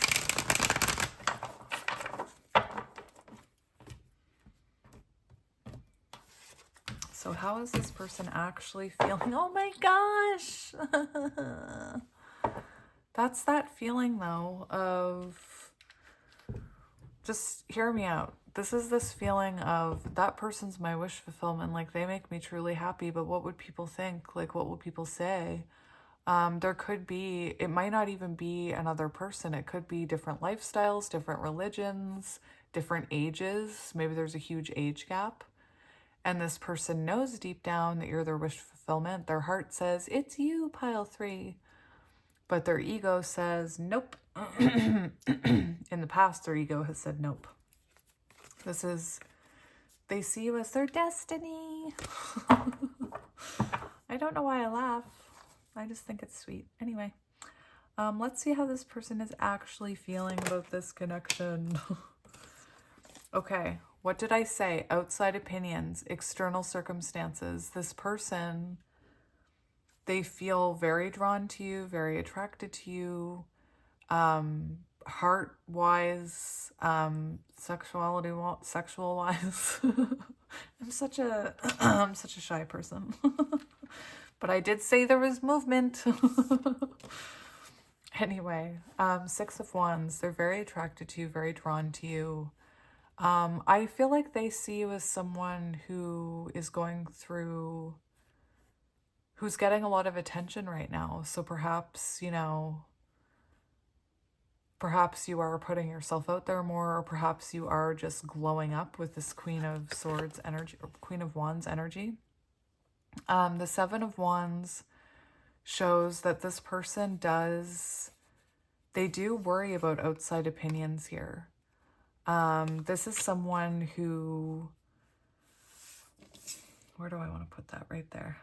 Speaker 1: So how is this person actually feeling? Oh my gosh! That's that feeling though of, just hear me out. This is this feeling of that person's my wish fulfillment. Like they make me truly happy, but what would people think? Like what would people say? There could be, it might not even be another person. It could be different lifestyles, different religions, different ages. Maybe there's a huge age gap. And this person knows deep down that you're their wish fulfillment. Their heart says, it's you, pile 3. But their ego says, nope. In the past, their ego has said, nope. This is, they see you as their destiny. I don't know why I laugh. I just think it's sweet. Anyway, let's see how this person is actually feeling about this connection. Okay, what did I say? Outside opinions, external circumstances. This person, they feel very drawn to you, very attracted to you, heart-wise, sexual-wise. I'm such a shy person. But I did say there was movement. Anyway, Six of Wands, they're very attracted to you, very drawn to you. I feel like they see you as someone who is going through, who's getting a lot of attention right now. So perhaps, you know, perhaps you are putting yourself out there more, or perhaps you are just glowing up with this Queen of Swords energy, or Queen of Wands energy. The Seven of Wands shows that this person they do worry about outside opinions here. This is someone who, where do I want to put that? Right there.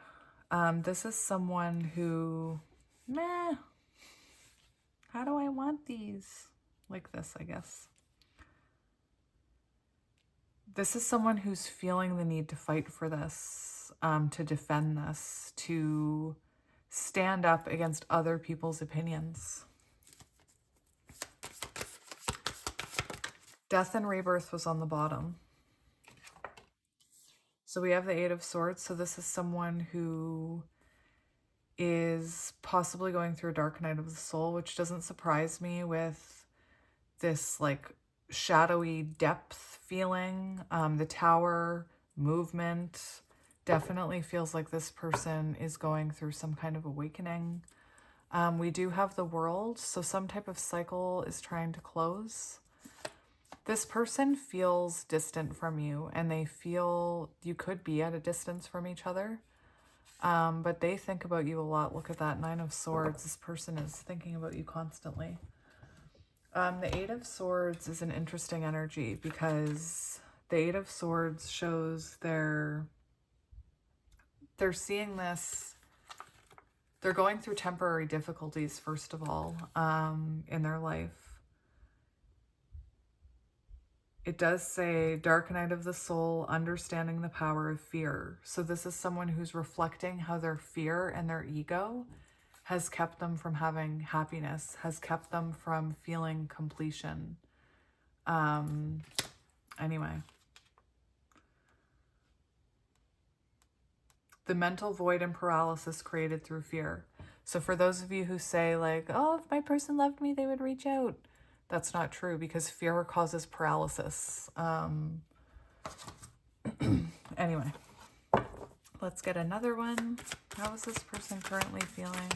Speaker 1: This is someone who, how do I want these? Like this, I guess. This is someone who's feeling the need to fight for this, to defend this, to stand up against other people's opinions. Death and rebirth was on the bottom. So we have the Eight of Swords. So this is someone who is possibly going through a dark night of the soul, which doesn't surprise me with this like shadowy depth feeling. The Tower movement definitely feels like this person is going through some kind of awakening. We do have the World, so some type of cycle is trying to close. This person feels distant from you, and they feel you could be at a distance from each other. But they think about you a lot. Look at that, Nine of Swords. This person is thinking about you constantly. The Eight of Swords is an interesting energy because the Eight of Swords shows they're seeing this. They're going through temporary difficulties, first of all, in their life. It does say dark night of the soul, understanding the power of fear. So this is someone who's reflecting how their fear and their ego has kept them from having happiness, has kept them from feeling completion. Anyway. The mental void and paralysis created through fear. So for those of you who say like, oh, if my person loved me, they would reach out. That's not true because fear causes paralysis. Anyway, let's get another one. How is this person currently feeling?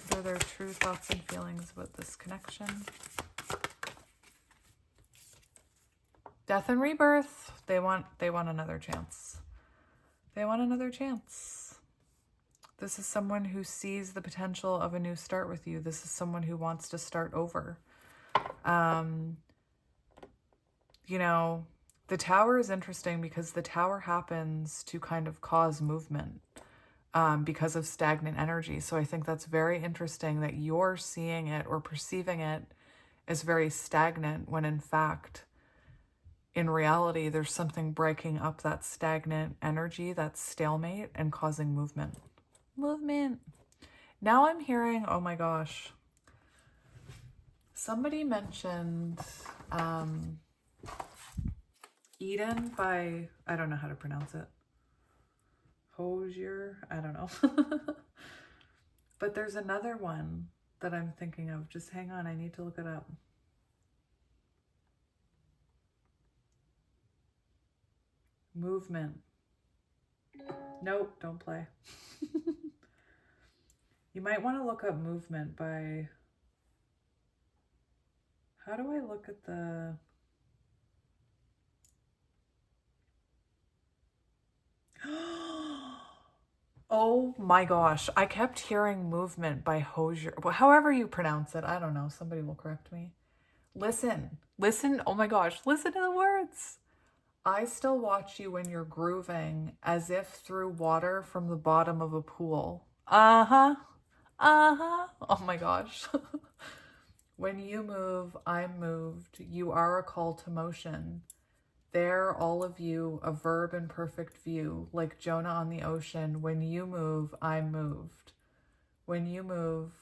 Speaker 1: What are their true thoughts and feelings about this connection? Death and rebirth. They want another chance. They want another chance. This is someone who sees the potential of a new start with you. This is someone who wants to start over. You know, the Tower is interesting because the Tower happens to kind of cause movement because of stagnant energy. So I think that's very interesting that you're seeing it or perceiving it as very stagnant when in fact, in reality, there's something breaking up that stagnant energy, that stalemate, and causing movement. Movement. Now I'm hearing, oh my gosh, somebody mentioned Eden by, I don't know how to pronounce it. Hosier? I don't know. But there's another one that I'm thinking of. Just hang on, I need to look it up. Movement. Nope, don't play. You might want to look up movement by... How do I look at the... Oh my gosh. I kept hearing movement by Hosier. However you pronounce it. I don't know. Somebody will correct me. Listen. Listen. Oh my gosh. Listen to the words. I still watch you when you're grooving as if through water from the bottom of a pool. Uh-huh. Uh-huh. Oh my gosh. When you move, I'm moved. You are a call to motion. There, all of you, a verb in perfect view, like Jonah on the ocean. When you move, I'm moved. When you move,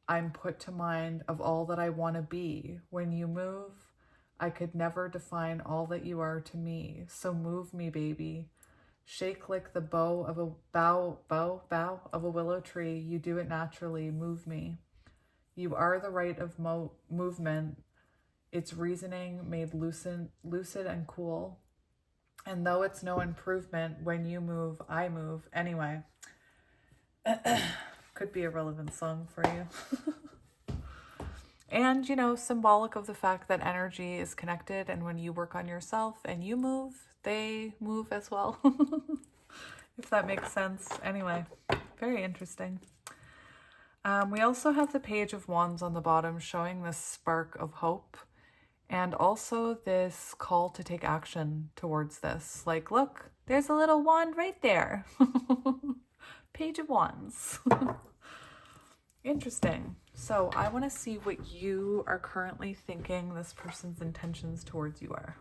Speaker 1: I'm put to mind of all that I want to be. When you move, I could never define all that you are to me. So move me, baby. Shake like the bow of a willow tree. You do it naturally. Move me. You are the right of movement. It's reasoning made lucid and cool. And though it's no improvement, when you move, I move. Anyway, could be a relevant song for you. And, you know, symbolic of the fact that energy is connected, and when you work on yourself and you move, they move as well. If that makes sense. Anyway, very interesting. We also have the Page of Wands on the bottom showing this spark of hope and also this call to take action towards this. Like, look, there's a little wand right there. Page of Wands. Interesting. So I want to see what you are currently thinking this person's intentions towards you are.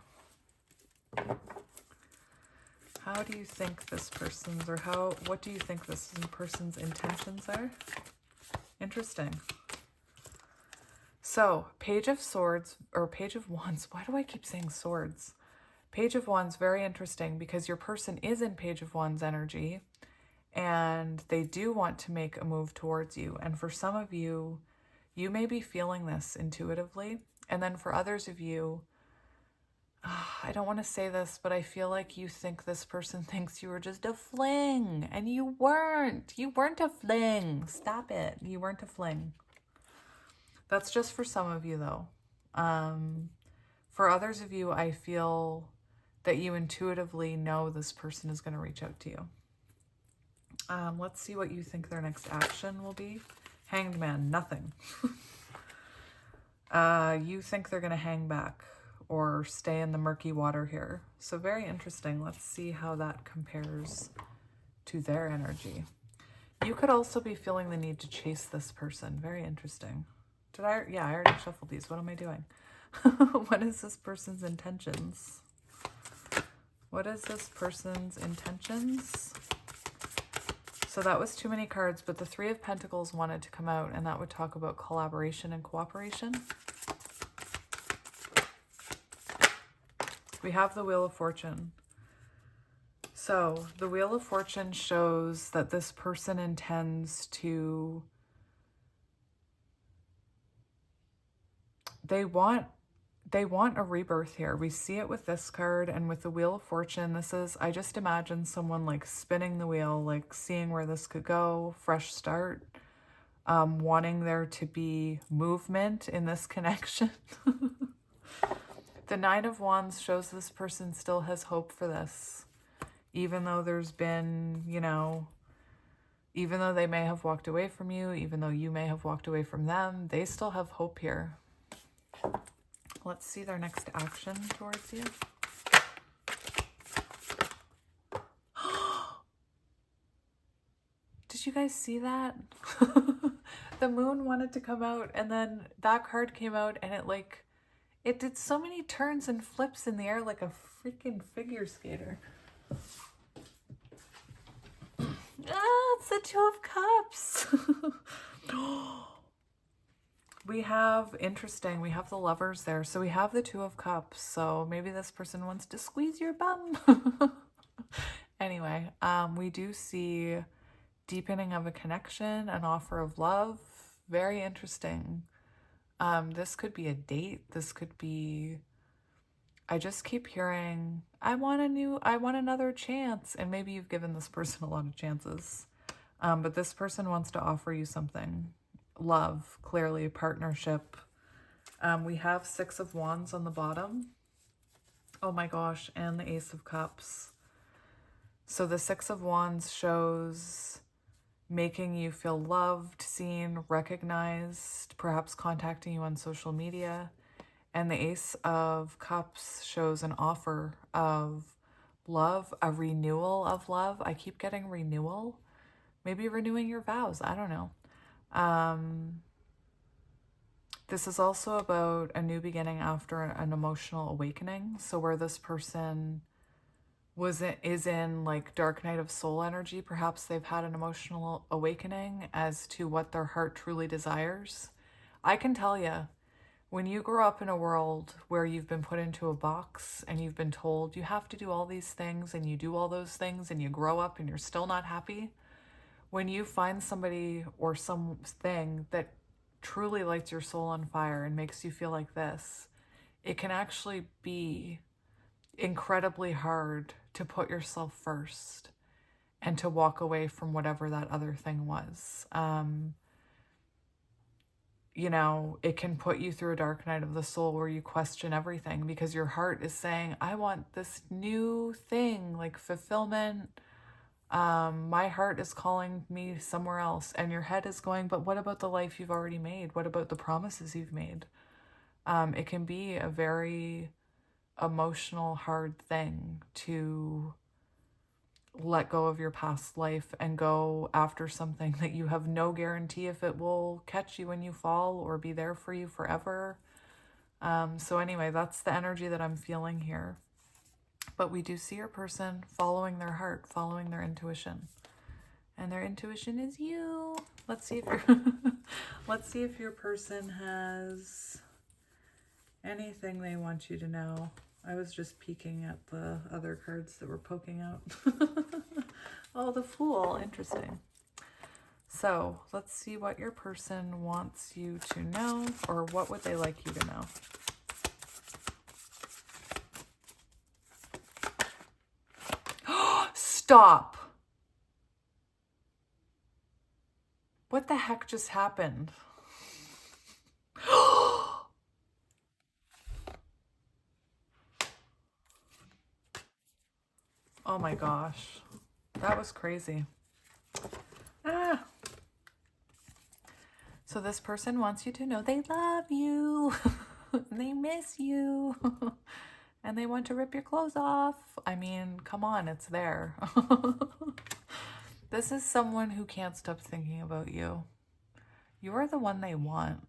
Speaker 1: How do you think this person's, or what do you think this person's intentions are? Interesting. So, Page of Swords, or Page of Wands. Why do I keep saying swords? Page of Wands, very interesting, because your person is in Page of Wands energy, and they do want to make a move towards you. And for some of you, you may be feeling this intuitively. And then for others of you, I don't want to say this, but I feel like you think this person thinks you were just a fling, and you weren't. You weren't a fling. Stop it. You weren't a fling. That's just for some of you, though. For others of you, I feel that you intuitively know this person is going to reach out to you. Let's see what you think their next action will be. Hanged Man, nothing. You think they're going to hang back or stay in the murky water here. So very interesting. Let's see how that compares to their energy. You could also be feeling the need to chase this person. Very interesting. Yeah, I already shuffled these. What am I doing? What is this person's intentions? What is this person's intentions? So that was too many cards, but the Three of Pentacles wanted to come out, and that would talk about collaboration and cooperation. We have the Wheel of Fortune. So the Wheel of Fortune shows that this person intends to... They want a rebirth here. We see it with this card and with the Wheel of Fortune. This is, I just imagine someone like spinning the wheel, like seeing where this could go, fresh start, wanting there to be movement in this connection. The Nine of Wands shows this person still has hope for this. Even though there's been, you know, even though they may have walked away from you, even though you may have walked away from them, they still have hope here. Let's see their next action towards you. Did you guys see that? The moon wanted to come out, and then that card came out, and it did so many turns and flips in the air like a freaking figure skater. It's the Two of Cups. We have, interesting, we have the Lovers there. So we have the Two of Cups. So maybe this person wants to squeeze your bum. Anyway, we do see deepening of a connection, an offer of love. Very interesting. This could be a date. This could be, I just keep hearing, I want another chance. And maybe you've given this person a lot of chances. But this person wants to offer you something. Love, clearly, partnership. We have Six of Wands on the bottom. Oh my gosh, and the Ace of Cups. So the Six of Wands shows making you feel loved, seen, recognized, perhaps contacting you on social media. And the Ace of Cups shows an offer of love, a renewal of love. I keep getting renewal. Maybe renewing your vows. I don't know. This is also about a new beginning after an emotional awakening. So where this person is in like dark night of soul energy, perhaps they've had an emotional awakening as to what their heart truly desires. I can tell you, when you grow up in a world where you've been put into a box and you've been told you have to do all these things and you do all those things and you grow up and you're still not happy, when you find somebody or something that truly lights your soul on fire and makes you feel like this, it can actually be incredibly hard to put yourself first and to walk away from whatever that other thing was. You know, it can put you through a dark night of the soul where you question everything because your heart is saying, I want this new thing, like fulfillment. My heart is calling me somewhere else. And your head is going, but what about the life you've already made? What about the promises you've made? It can be a very emotional, hard thing to let go of your past life and go after something that you have no guarantee if it will catch you when you fall or be there for you forever. So anyway, that's the energy that I'm feeling here. But we do see your person following their heart, following their intuition. And their intuition is you. Let's see if let's see if your person has anything they want you to know. I was just peeking at the other cards that were poking out. Oh, the Fool. Interesting. So let's see what your person wants you to know, or what would they like you to know. Stop. What the heck just happened? Oh my gosh. That was crazy. Ah. So this person wants you to know they love you. They miss you. And they want to rip your clothes off. I mean, come on, it's there. This is someone who can't stop thinking about you. You are the one they want.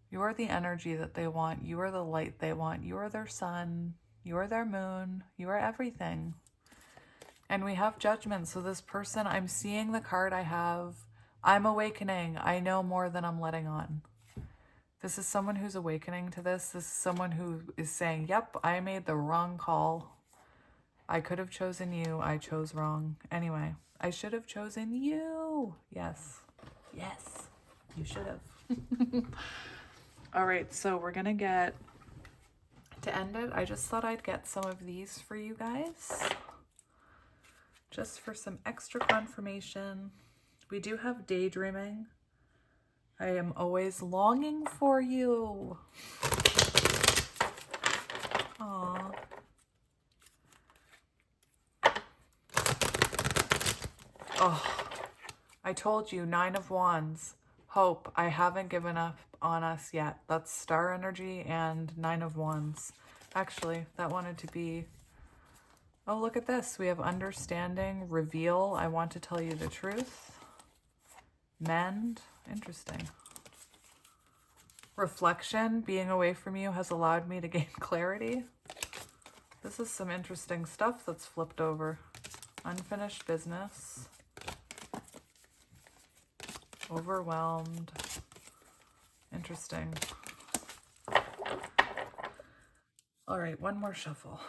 Speaker 1: You are the energy that they want. You are the light they want. You are their sun. You are their moon. You are everything. And we have judgment. So this person, I'm seeing the card I have. I'm awakening. I know more than I'm letting on. This is someone who's awakening to this. This is someone who is saying, yep, I made the wrong call. I could have chosen you. I chose wrong. Anyway, I should have chosen you. Yes. Yes, you should have. All right, so we're going to get, to end it, I just thought I'd get some of these for you guys. Just for some extra confirmation. We do have daydreaming. I am always longing for you. Aww. Oh, I told you, 9 of Wands. Hope. I haven't given up on us yet. That's star energy and 9 of Wands. Actually, that wanted to be... Oh, look at this. We have understanding, reveal. I want to tell you the truth. Mend. Interesting. Reflection. Being away from you has allowed me to gain clarity. This is some interesting stuff that's flipped over. Unfinished business. Overwhelmed. Interesting. All right, one more shuffle.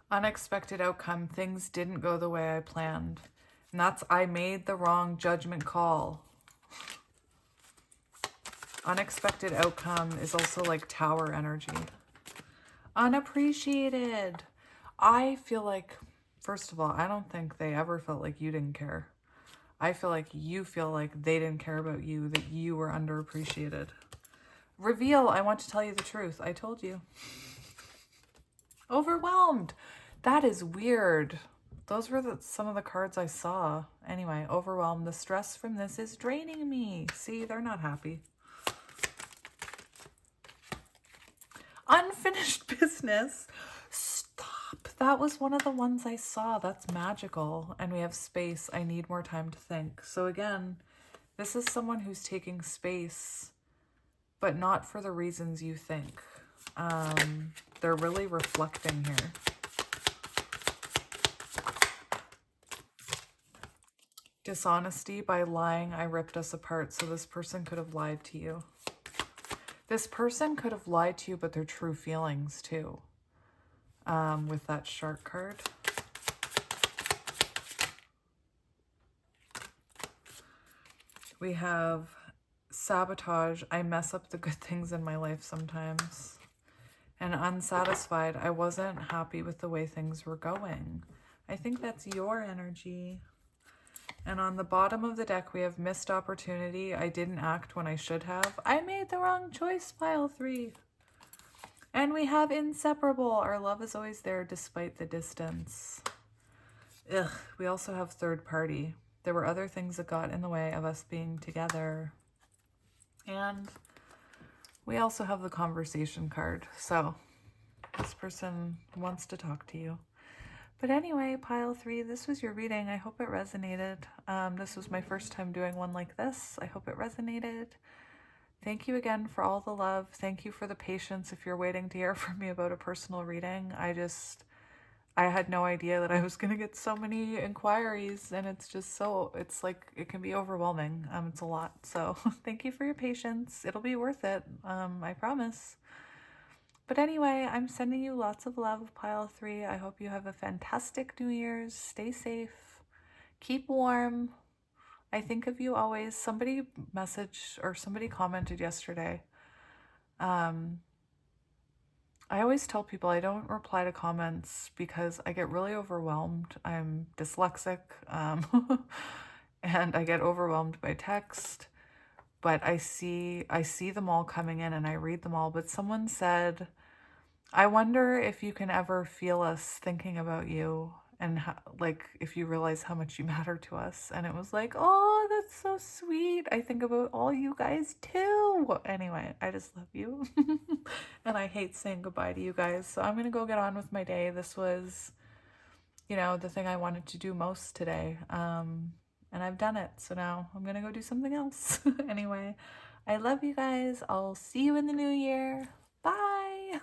Speaker 1: Unexpected outcome. Things didn't go the way I planned. And that's, I made the wrong judgment call. Unexpected outcome is also like tower energy. Unappreciated. I feel like, first of all, I don't think they ever felt like you didn't care. I feel like you feel like they didn't care about you, that you were underappreciated. Reveal. I want to tell you the truth. I told you. Overwhelmed. That is weird. Those were some of the cards I saw. Anyway, overwhelmed. The stress from this is draining me. See, they're not happy. Unfinished business. Stop. That was one of the ones I saw. That's magical. And we have space. I need more time to think. So again, this is someone who's taking space, but not for the reasons you think. They're really reflecting here. Dishonesty. By lying, I ripped us apart. So this person could have lied to you. This person could have lied to you, but their true feelings too. With that shark card. We have sabotage. I mess up the good things in my life sometimes. And unsatisfied. I wasn't happy with the way things were going. I think that's your energy. And on the bottom of the deck, we have missed opportunity. I didn't act when I should have. I made the wrong choice, pile 3. And we have inseparable. Our love is always there despite the distance. Ugh. We also have third party. There were other things that got in the way of us being together. And we also have the conversation card. So this person wants to talk to you. But anyway, pile 3, this was your reading. I hope it resonated. This was my first time doing one like this. I hope it resonated. Thank you again for all the love. Thank you for the patience if you're waiting to hear from me about a personal reading. I had no idea that I was going to get so many inquiries, and it's just it's like, it can be overwhelming. It's a lot. So thank you for your patience. It'll be worth it. I promise. But anyway, I'm sending you lots of love, pile 3. I hope you have a fantastic New Year's. Stay safe. Keep warm. I think of you always. Somebody messaged or somebody commented yesterday. I always tell people I don't reply to comments because I get really overwhelmed. I'm dyslexic, and I get overwhelmed by text. But I see them all coming in and I read them all. But someone said, I wonder if you can ever feel us thinking about you and like if you realize how much you matter to us. And it was like, oh, that's so sweet. I think about all you guys too. Anyway, I just love you. And I hate saying goodbye to you guys. So I'm going to go get on with my day. This was, the thing I wanted to do most today. And I've done it. So now I'm going to go do something else. Anyway, I love you guys. I'll see you in the new year. Bye.